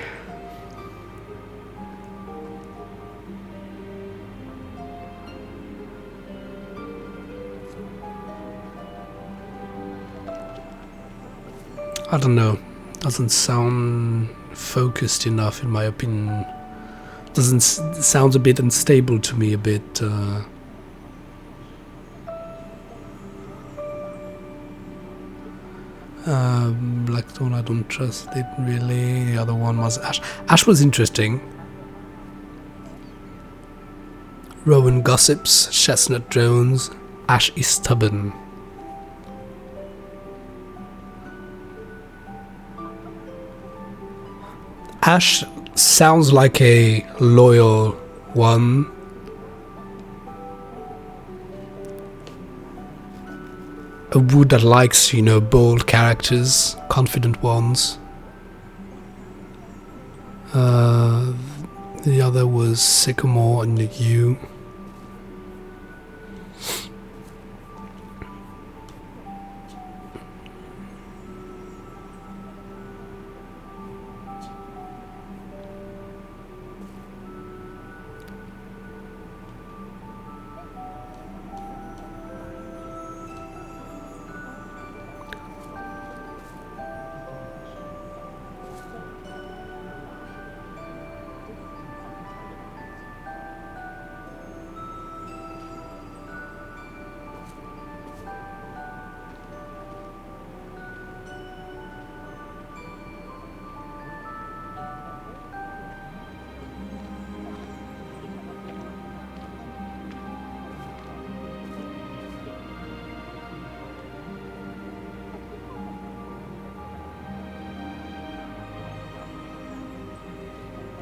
I don't know, doesn't sound focused enough in my opinion. Doesn't sounds a bit unstable to me, a bit Blackstone, I don't trust it really. The other one was Ash. Ash was interesting. Rowan gossips, chestnut drones, Ash is stubborn. Ash sounds like a loyal one. A wood that likes, you know, bold characters, confident ones. The other was Sycamore and the yew.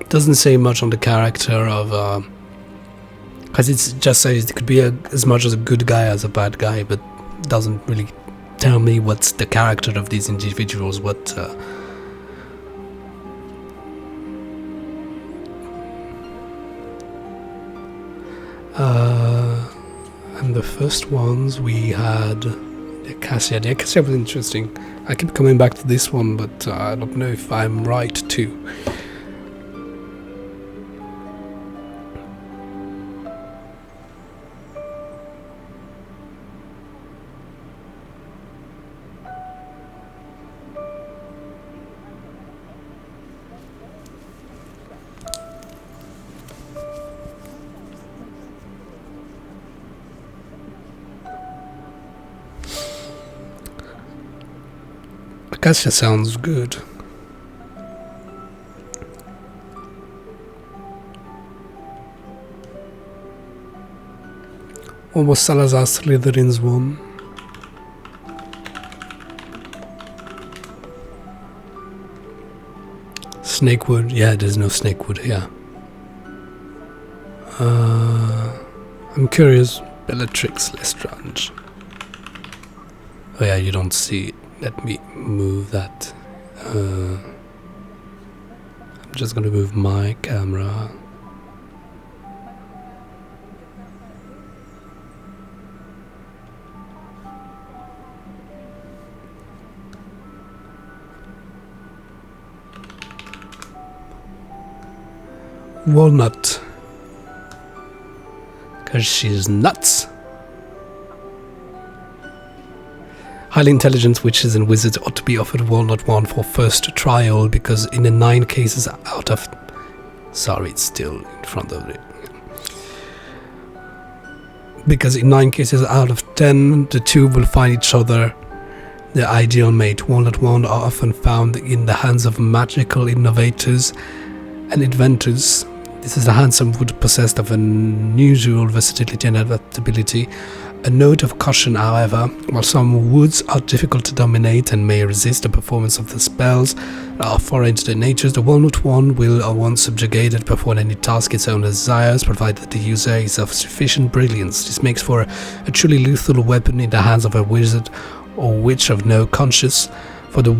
Doesn't say much on the character of, because it just says it could be as much as a good guy as a bad guy, but doesn't really tell me what's the character of these individuals, what and the first ones we had the Acacia. The Acacia was interesting. I keep coming back to this one, but I don't know if I'm right too. Acacia sounds good. What was Salazar Slytherin's one? Snakewood. Yeah, there's no Snakewood here. I'm curious. Bellatrix Lestrade. Oh yeah, you don't see it. Let me move that. I'm just gonna move my camera. Walnut. Because she's nuts. Highly intelligent witches and wizards ought to be offered Walnut 1 for first trial, because in the 9 cases out of... Sorry, it's still in front of it. Because in 9 cases out of 10, the two will find each other the ideal mate. Walnut 1 are often found in the hands of magical innovators and inventors. This is a handsome wood possessed of unusual versatility and adaptability. A note of caution, however: while some woods are difficult to dominate and may resist the performance of the spells that are foreign to their natures, the Walnut One will, once subjugated, perform any task its owner desires, provided the user is of sufficient brilliance. This makes for a truly lethal weapon in the hands of a wizard or witch of no conscience. For the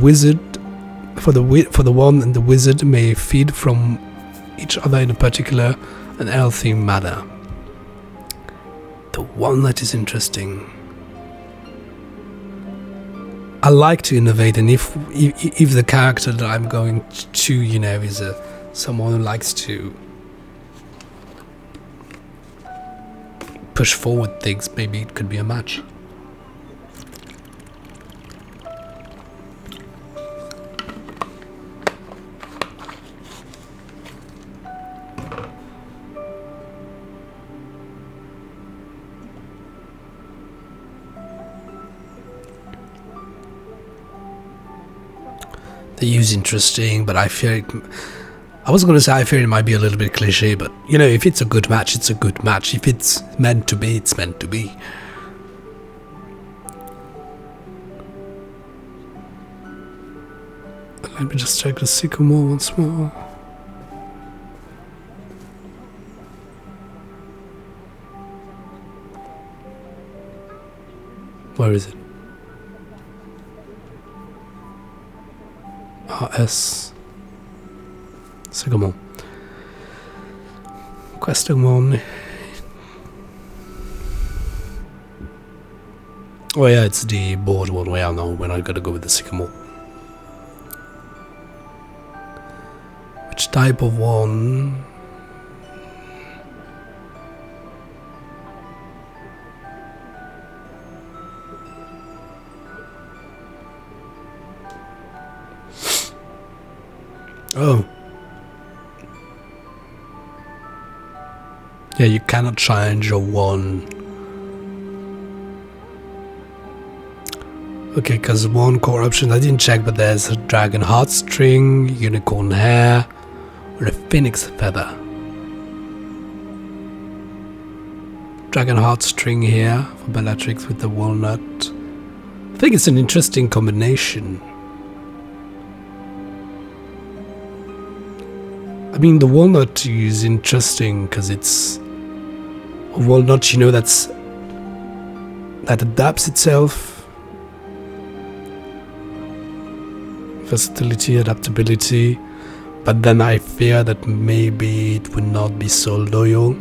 one and the wizard may feed from each other in a particular and healthy manner. The walnut is interesting. I like to innovate, and if the character that I'm going to, you know, is someone who likes to push forward things, maybe it could be a match. The use interesting, but I fear it. I was going to say I fear it might be a little bit cliche, but you know, if it's a good match, it's a good match. If it's meant to be, it's meant to be. Let me just check the sycamore once more. Where is it? RS Sycamore. Question 1. Oh yeah, it's the board one way. I know when I gotta go with the Sycamore. Which type of one? Oh. Yeah, you cannot change your one. Okay, because one core option I didn't check, but there's a dragon heartstring, unicorn hair, or a phoenix feather. Dragon heartstring here for Bellatrix with the walnut. I think it's an interesting combination. I mean, the walnut is interesting because it's a walnut, you know, that adapts itself versatility, adaptability, but then I fear that maybe it would not be so loyal.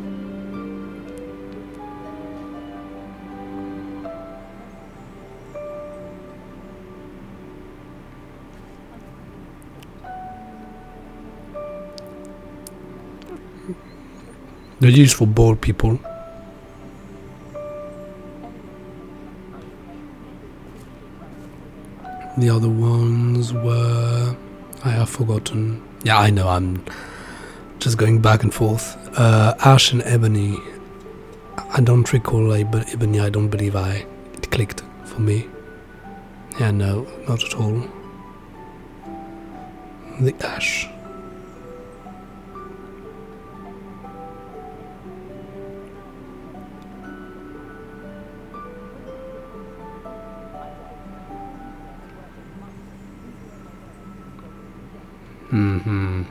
They're used for bored people. The other ones were... I have forgotten. Yeah, I know, I'm just going back and forth. Ash and Ebony. I don't recall Ebony, I don't believe it clicked for me. Yeah, no, not at all. The Ash. Mm-hmm.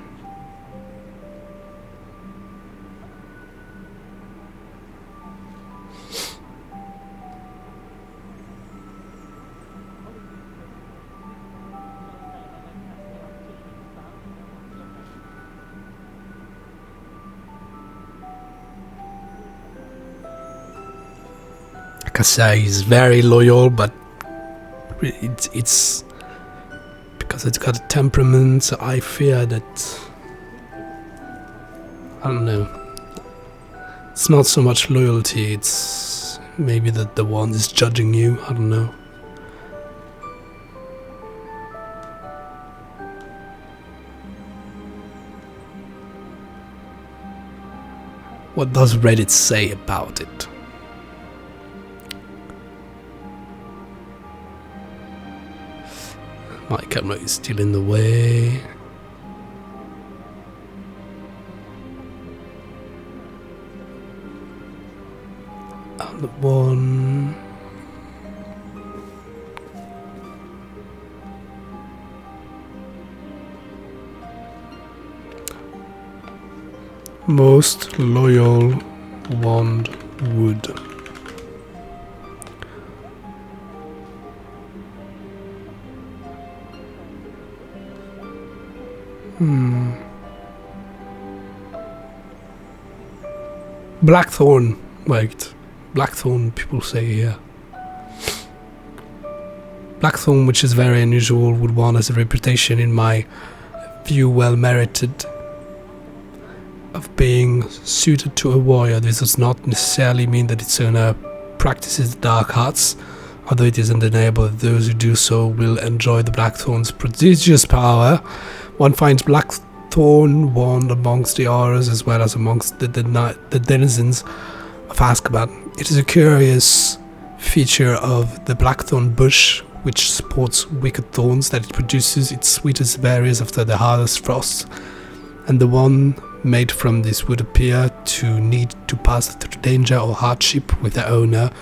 Kasai is very loyal, but it's because it's got a temperament, so I fear that, I don't know, it's not so much loyalty, it's maybe that the one is judging you, I don't know. What does Reddit say about it? My camera is still in the way. Other one. Most loyal wand wood. Blackthorn. Wait. Blackthorn, people say here. Blackthorn, which is very unusual, would want as a reputation, in my view, well merited, of being suited to a warrior. This does not necessarily mean that its owner practices the dark arts, although it is undeniable that those who do so will enjoy the Blackthorn's prodigious power. One finds Blackthorn wand amongst the Auras as well as amongst the denizens of Azkaban. It is a curious feature of the Blackthorn bush, which sports wicked thorns, that it produces its sweetest berries after the hardest frosts, and the one made from this would appear to need to pass through danger or hardship with the owner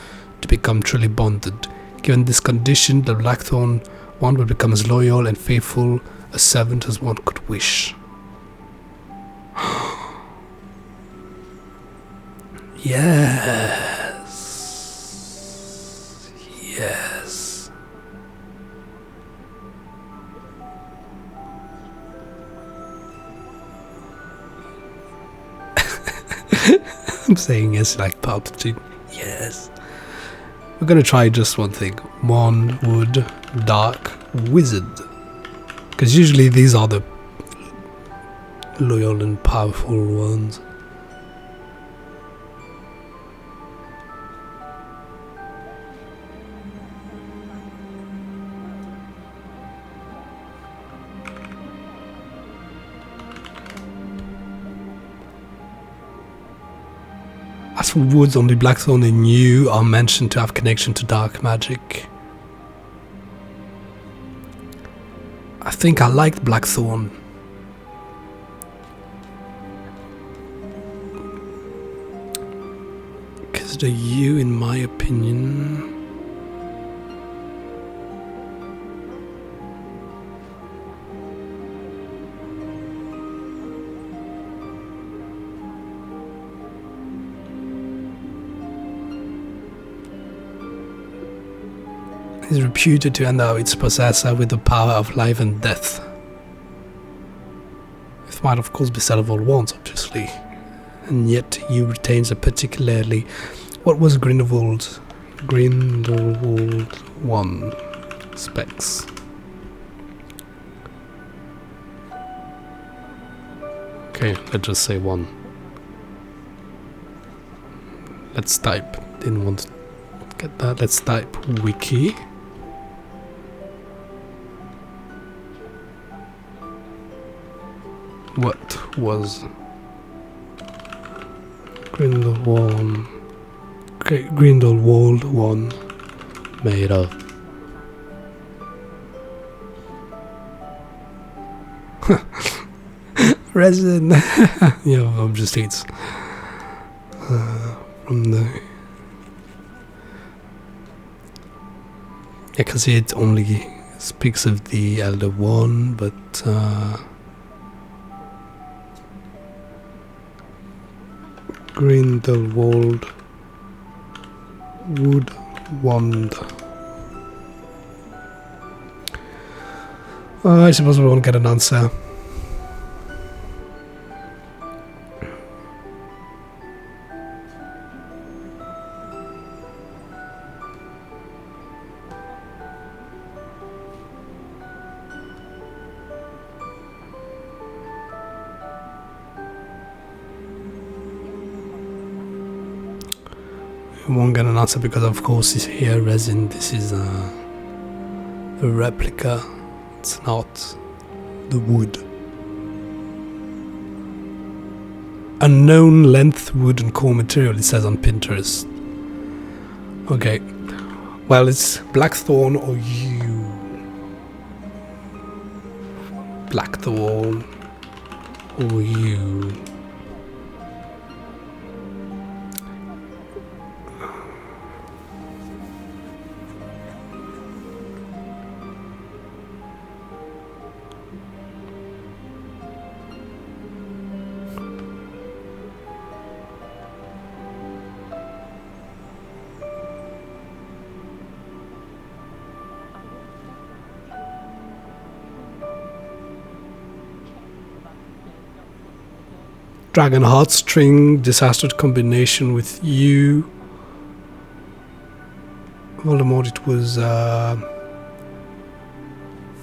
to become truly bonded. Given this condition, the Blackthorn wand would become as loyal and faithful a servant as one could wish. Yes. Yes. I'm saying yes like Palpatine. Yes. We're gonna try just one thing. Wand, wood, dark, wizard. Because usually these are the loyal and powerful ones. As for woods, only Blackthorn and Yew are mentioned to have connection to dark magic. I think I liked Blackthorn. Because the Yew, in my opinion... is reputed to endow its possessor with the power of life and death. It might of course be said of all wands, obviously, and yet he retains a particularly... What was Grindelwald 1 specs? Okay, let's just say 1. Let's type. Didn't want to get that. Let's type wiki. What was Grindelwald 1 made of? Resin. Yeah, obviously it's from the... I can see it only speaks of the Elder One, but Grindelwald Wood Wand. I suppose we won't get an answer. We won't get an answer because of course it's here resin. This is a replica. It's not the wood. Unknown length, wood and core material, it says on Pinterest. Okay. Well, it's blackthorn or yew. Blackthorn or yew. Dragon Heartstring, disastered combination with you. Voldemort, it was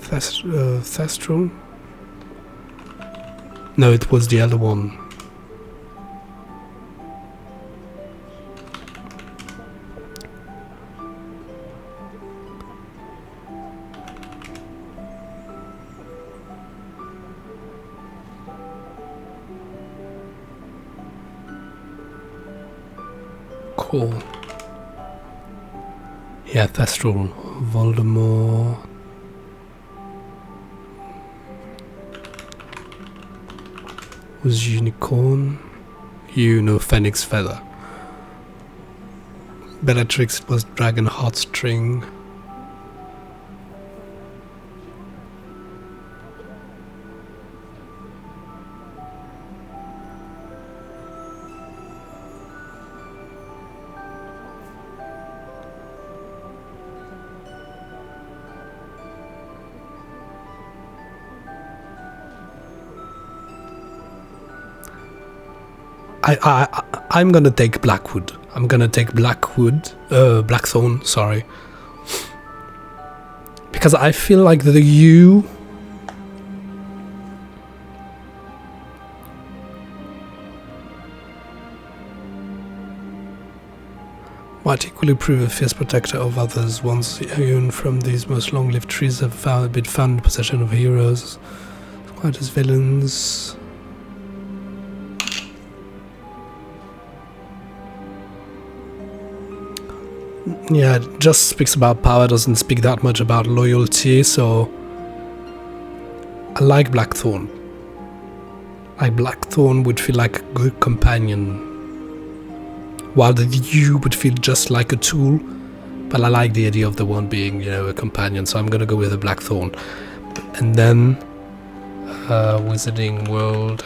Thestral? No, it was the other one. Cool. Yeah, Thestral, Voldemort. Was Unicorn. You know, Phoenix Feather. Bellatrix was Dragon Heartstring. I'm gonna take Blackwood. I'm gonna take Blackthorn, sorry. Because I feel like the U might equally prove a fierce protector of others. Once hewn from these most long-lived trees have been found in possession of heroes, quite as villains. Yeah, it just speaks about power, doesn't speak that much about loyalty, so I like Blackthorn. Like Blackthorn would feel like a good companion, while the U would feel just like a tool, but I like the idea of the one being, you know, a companion, so I'm gonna go with a Blackthorn. And then Wizarding World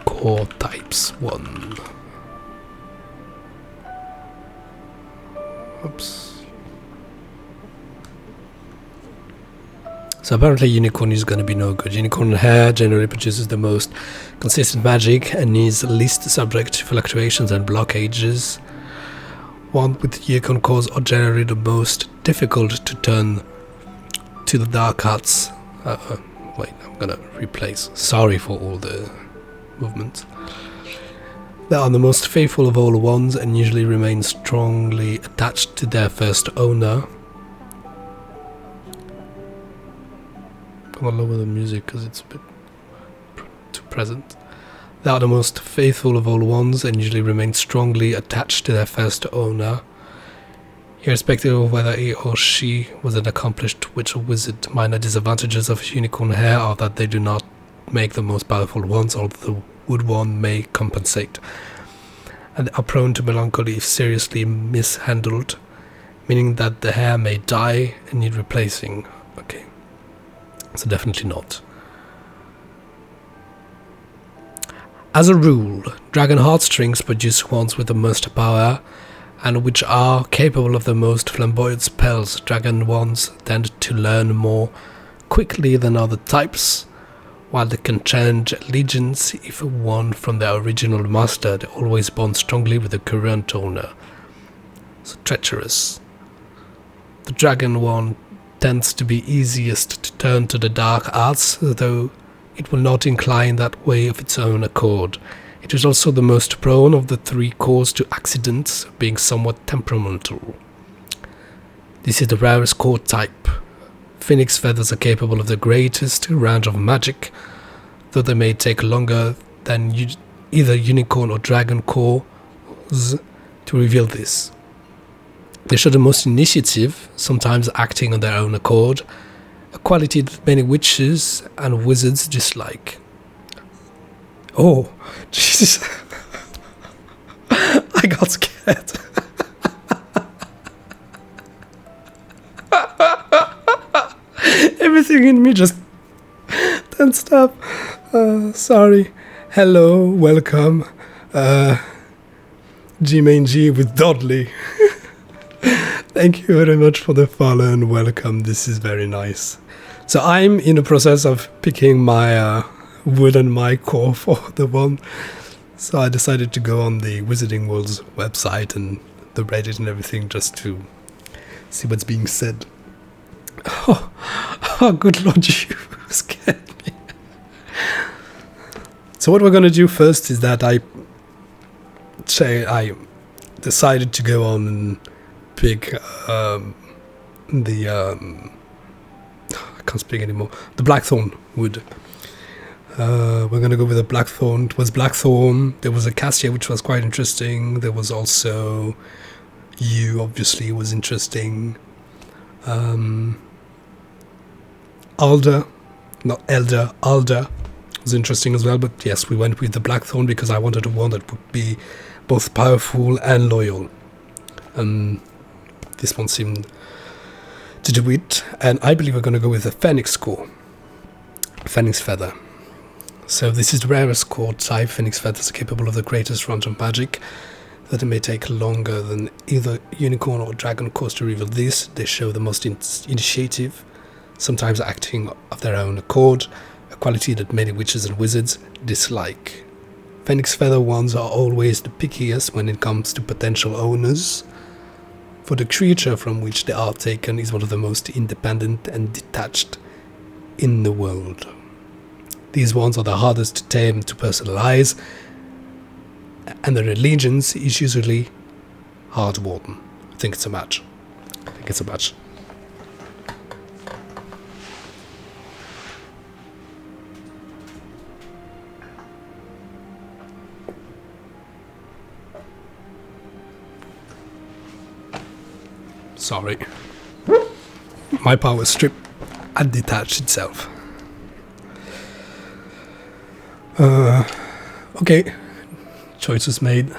Core Types 1. Oops. So apparently unicorn is gonna be no good. Unicorn hair generally produces the most consistent magic and is least subject to fluctuations and blockages. One with unicorn cores are generally the most difficult to turn to the dark arts. Wait, I'm gonna replace. Sorry for all the movements. They are the most faithful of all wands and usually remain strongly attached to their first owner. I'm gonna lower the music because it's a bit too present. They are the most faithful of all wands and usually remain strongly attached to their first owner. Irrespective of whether he or she was an accomplished witch or wizard, minor disadvantages of unicorn hair are that they do not make the most powerful wands, although the wood wand may compensate, and are prone to melancholy if seriously mishandled, meaning that the hair may die and need replacing. Okay, so definitely not. As a rule, dragon heartstrings produce wands with the most power, and which are capable of the most flamboyant spells. Dragon wands tend to learn more quickly than other types, while they can change allegiance if won from their original master. They always bond strongly with the current owner. So treacherous. The dragon wand tends to be easiest to turn to the dark arts, though it will not incline that way of its own accord. It is also the most prone of the three cores to accidents, being somewhat temperamental. This is the rarest core type. Phoenix feathers are capable of the greatest range of magic, though they may take longer than either unicorn or dragon cores to reveal this. They show the most initiative, sometimes acting on their own accord, a quality that many witches and wizards dislike. Oh, Jesus. I got scared. Everything in me just tensed up. Sorry. Hello, welcome. G-Main-G with Dudley. Thank you very much for the follow and welcome. This is very nice. So I'm in the process of picking my wooden mic core for the one. So I decided to go on the Wizarding World's website and the Reddit and everything just to see what's being said. Oh, good lord, you scared me. So what we're going to do first is that I decided to go on and pick I can't speak anymore. The Blackthorn wood. We're going to go with a Blackthorn. It was Blackthorn. There was a Cassia, which was quite interesting. There was also Yew, obviously, was interesting. Alder was interesting as well. But yes, we went with the Blackthorn because I wanted a one that would be both powerful and loyal. This one seemed to do it. And I believe we're going to go with the Phoenix core. Phoenix Feather. So this is the rarest core type. Phoenix feathers are capable of the greatest range of magic, that it may take longer than either unicorn or dragon cores to reveal this. They show the most initiative, sometimes acting of their own accord, a quality that many witches and wizards dislike. Phoenix feather wands are always the pickiest when it comes to potential owners, for the creature from which they are taken is one of the most independent and detached in the world. These ones are the hardest to tame to personalize, and their allegiance is usually hard-won. I think it's a match. Sorry. My power strip and detached itself. Okay, choices made.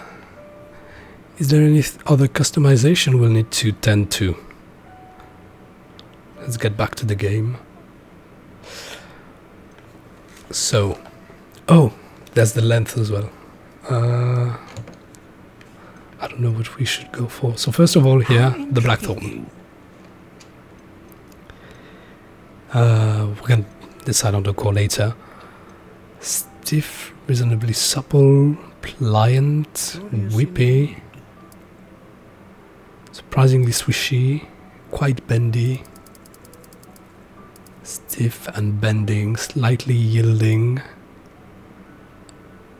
Is there any other customization we'll need to tend to? Let's get back to the game. So, oh, there's the length as well. I don't know what we should go for. So first of all here, the Blackthorn. We can decide on the core later. Stiff, reasonably supple, pliant, whippy, surprisingly swishy, quite bendy, stiff and bending, slightly yielding,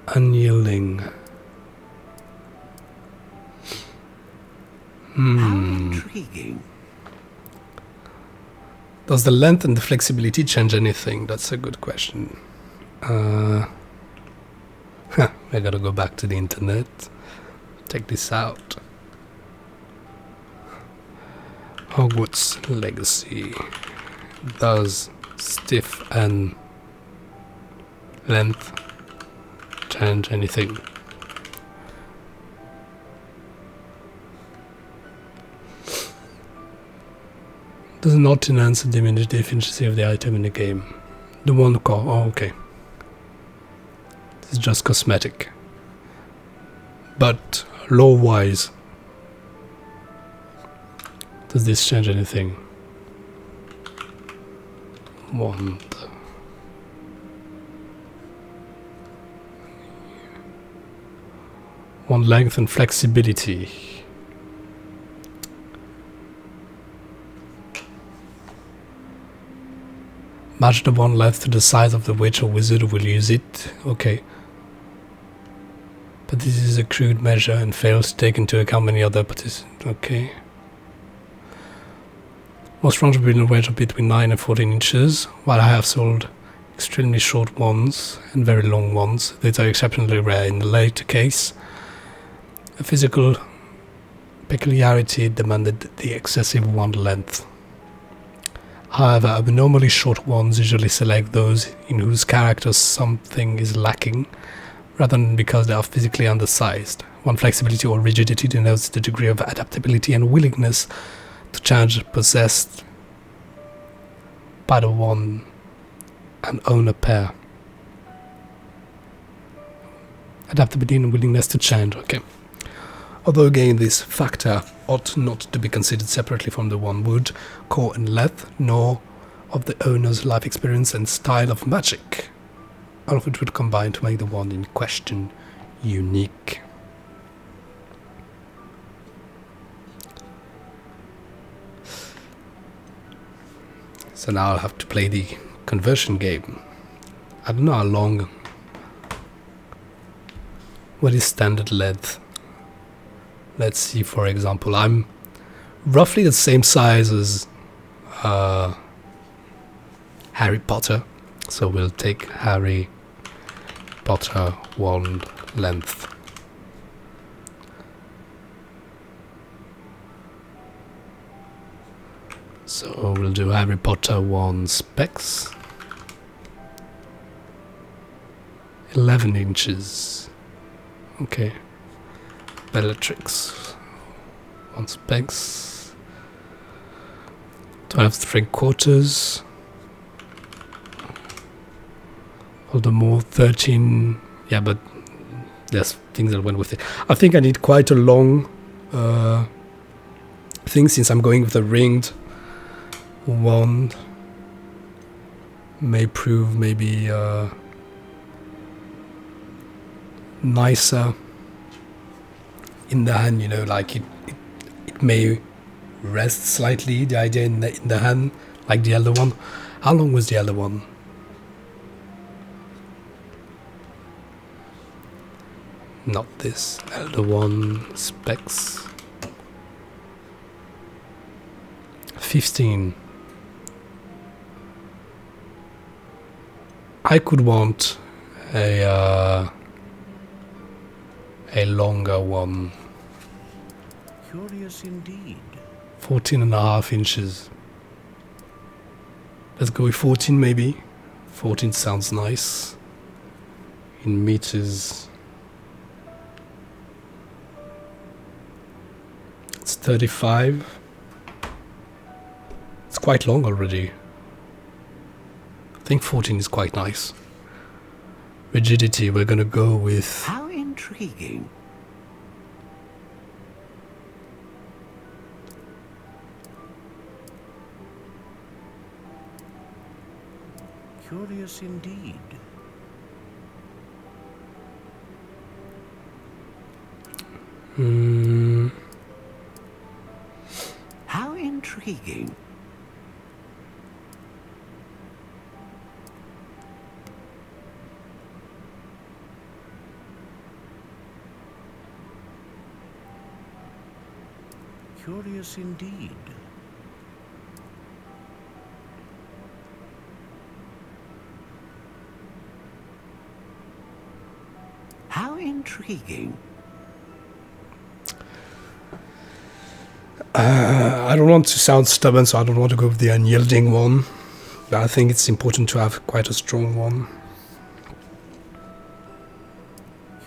unyielding. How intriguing. Does the length and the flexibility change anything? That's a good question. I gotta go back to the internet. Check this out. Hogwarts Legacy. Does stiff and length change anything? Does not enhance or diminish the efficiency of the item in the game. The one core. Oh, okay. It's just cosmetic. But lore-wise, does this change anything? Wand. Wand length and flexibility. Match the wand length to the size of the witch or wizard who will use it. Okay. But this is a crude measure and fails to take into account many other participants. Okay. Most wands will be in a range of between 9 and 14 inches, while I have sold extremely short wands and very long wands. These are exceptionally rare in the later case. A physical peculiarity demanded the excessive wand length. However, abnormally short wands usually select those in whose characters something is lacking, rather than because they are physically undersized. Wand flexibility or rigidity denotes the degree of adaptability and willingness to change possessed by the wand and owner pair. Adaptability and willingness to change, okay. Although again this factor ought not to be considered separately from the wand wood, core and length, nor of the owner's life experience and style of magic, all of which would combine to make the wand in question unique. So now I'll have to play the conversion game. I don't know how long. What is standard length? Let's see, for example, I'm roughly the same size as Harry Potter. So we'll take Harry Potter wand length. So we'll do Harry Potter wand specs. 11 inches. Okay. Bellatrix. Wand specs. 12 3/4. Voldemort 13. Yeah, but there's things that went with it. I think I need quite a long thing since I'm going with the ringed wand. May prove maybe nicer in the hand, you know, like it may rest slightly, the idea in the hand, like the other one. How long was the other one? Not this. Elder one specs. 15. I could want a longer one. Curious indeed. 14.5 inches. Let's go with 14 maybe. 14 sounds nice. In meters. It's 35. It's quite long already. I think 14 is quite nice. Rigidity, we're gonna go with... How intriguing. Curious indeed. How intriguing. Curious indeed. How intriguing. I don't want to sound stubborn, so I don't want to go with the unyielding one. But I think it's important to have quite a strong one.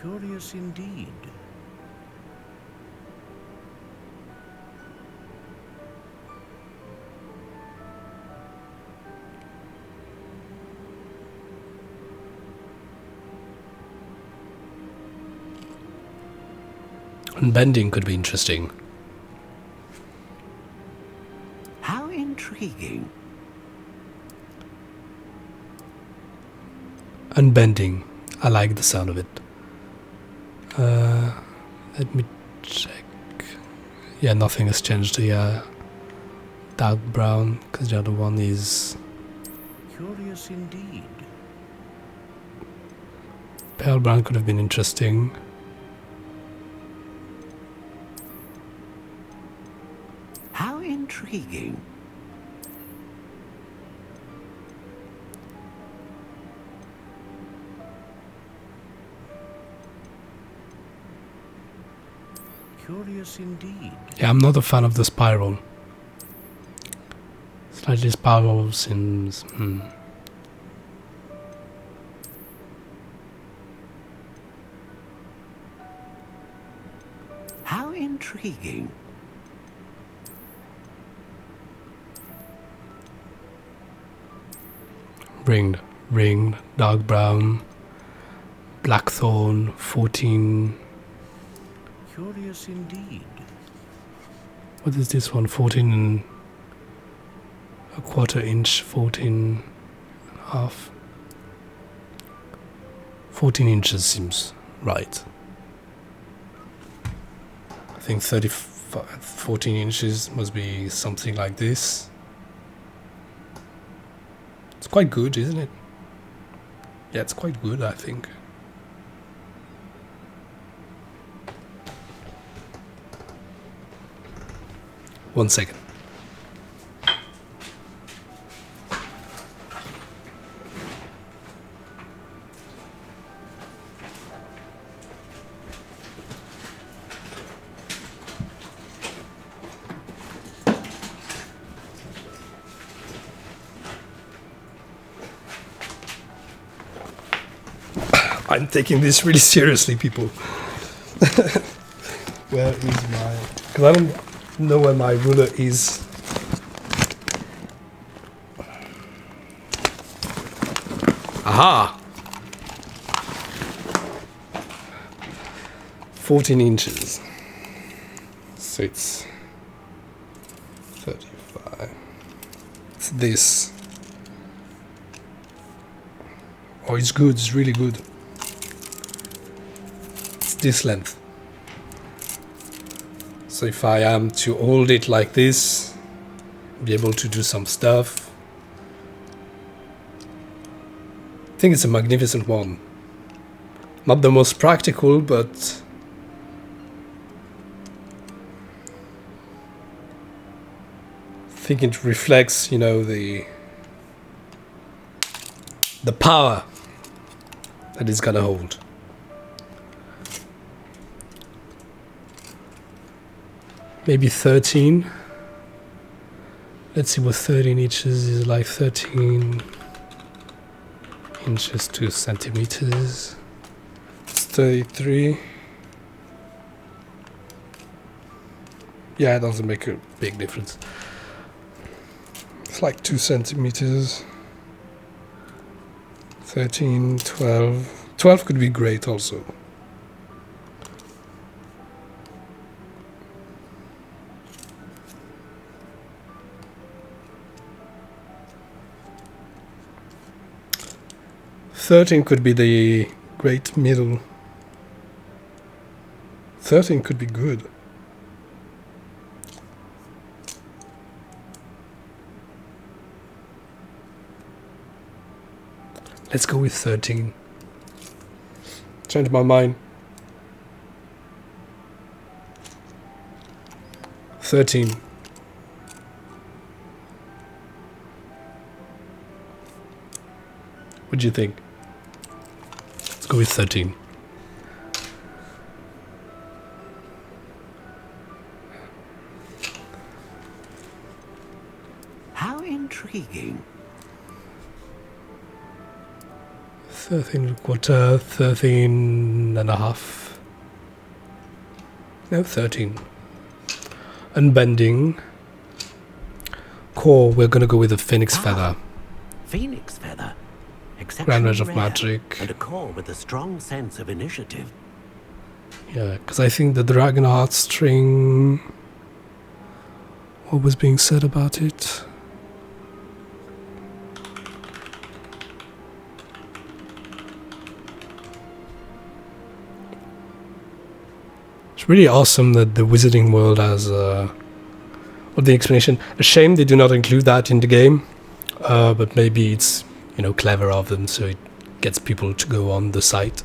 Curious indeed. Unbending could be interesting. How intriguing. Unbending. I like the sound of it. Let me check. Yeah, nothing has changed. Yeah, dark brown, because the other one is Curious indeed. pale brown. Could have been interesting. How intriguing. Curious indeed. Yeah, I'm not a fan of the spiral. Slightly spiral seems... How intriguing. Ringed, dark brown, blackthorn, 14... Curious indeed. What is this one? 14 and a quarter inch, 14 half. 14 inches seems right. I think 14 inches must be something like this. It's quite good, isn't it? Yeah, it's quite good, I think. One second. I'm taking this really seriously, people. Where is my... Because I don't know where my ruler is. Aha! 14 inches. So it's 35. It's this. Oh, it's good. It's really good. It's this length. So if I am to hold it like this, be able to do some stuff. I think it's a magnificent one. Not the most practical, but I think it reflects, you know, the power that it's gonna hold. Maybe 13. Let's see what 13 inches is like. 13 inches to centimeters. It's 33. Yeah, it doesn't make a big difference. It's like 2 centimeters. 13, 12. 12 could be great also. 13 could be the great middle. 13 could be good. Let's go with 13. Change my mind. 13. What do you think? Let's go with 13. How intriguing. 13 ¼ 13 and a half. No, 13. Unbending. Core, we're gonna go with the Phoenix Feather. Phoenix Feather. Grand Range Exceptionally of rare, Magic. and a core with a strong sense of initiative. Yeah, because I think the Dragon Heart string... What was being said about it? It's really awesome that the Wizarding World has the explanation. A shame they do not include that in the game, but maybe it's, you know, clever of them, so it gets people to go on the site.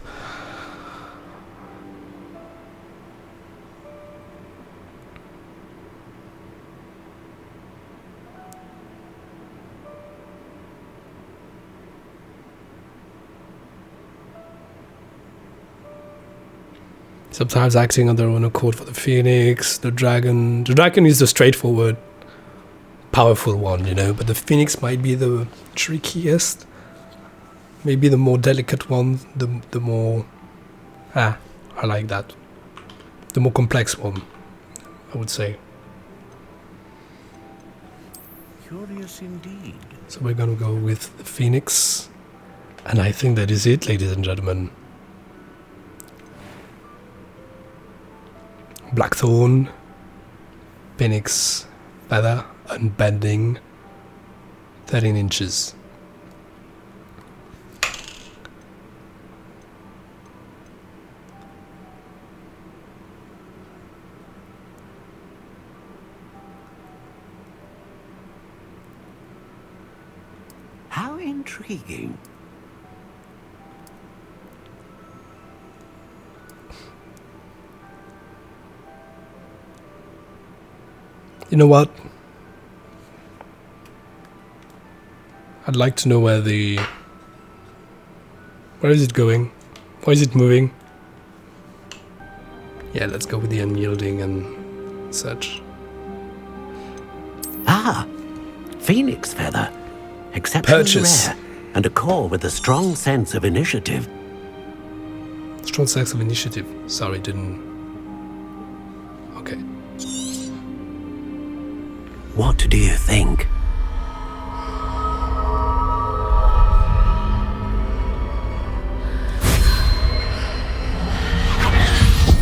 Sometimes acting on their own accord for the Phoenix, the Dragon. The Dragon is the straightforward, powerful one, you know, but the Phoenix might be the trickiest. Maybe the more delicate one, the more... I like that. The more complex one, I would say. Curious indeed. So we're gonna go with the Phoenix. And I think that is it, ladies and gentlemen. Blackthorn, Phoenix Feather, Unbending, 13 inches. How intriguing. You know what? I'd like to know where the... Where is it going? Why is it moving? Yeah, let's go with the unyielding and such. Ah, Phoenix Feather. Exceptionally Purchase. rare, and a core with a strong sense of initiative. Strong sense of initiative. Sorry, didn't... Okay. What do you think?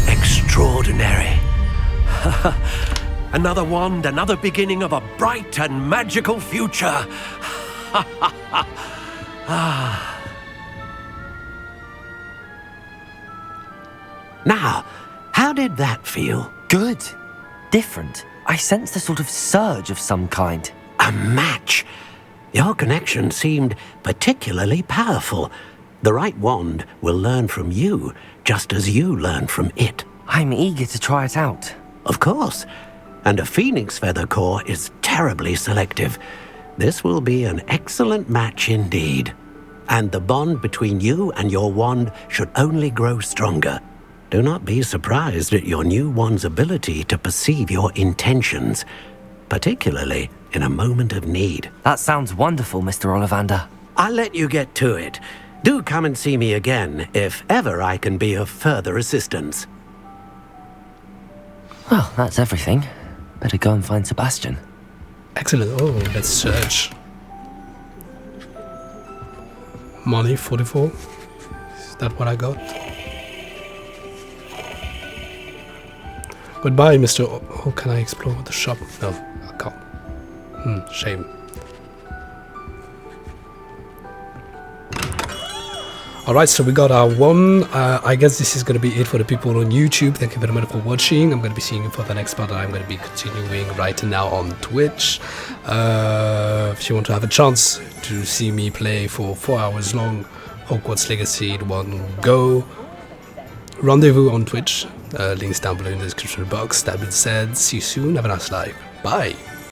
Extraordinary. Another wand, another beginning of a bright and magical future. Now, how did that feel? Good. Different. I sensed a sort of surge of some kind. A match. Your connection seemed particularly powerful. The right wand will learn from you, just as you learn from it. I'm eager to try it out. Of course. And a Phoenix Feather core is terribly selective. This will be an excellent match indeed. And the bond between you and your wand should only grow stronger. Do not be surprised at your new wand's ability to perceive your intentions, particularly in a moment of need. That sounds wonderful, Mr. Ollivander. I'll let you get to it. Do come and see me again if ever I can be of further assistance. Well, that's everything. Better go and find Sebastian. Excellent. Oh, let's search. Money, 44. Is that what I got? Goodbye, Mr. Oh, can I explore the shop? No, I can't. Shame. Alright, so we got our one. I guess this is going to be it for the people on YouTube. Thank you very much for watching. I'm going to be seeing you for the next part that I'm going to be continuing right now on Twitch. If you want to have a chance to see me play for 4 hours long Hogwarts Legacy in one go, rendezvous on Twitch. Links down below in the description box. That being said, see you soon. Have a nice life. Bye.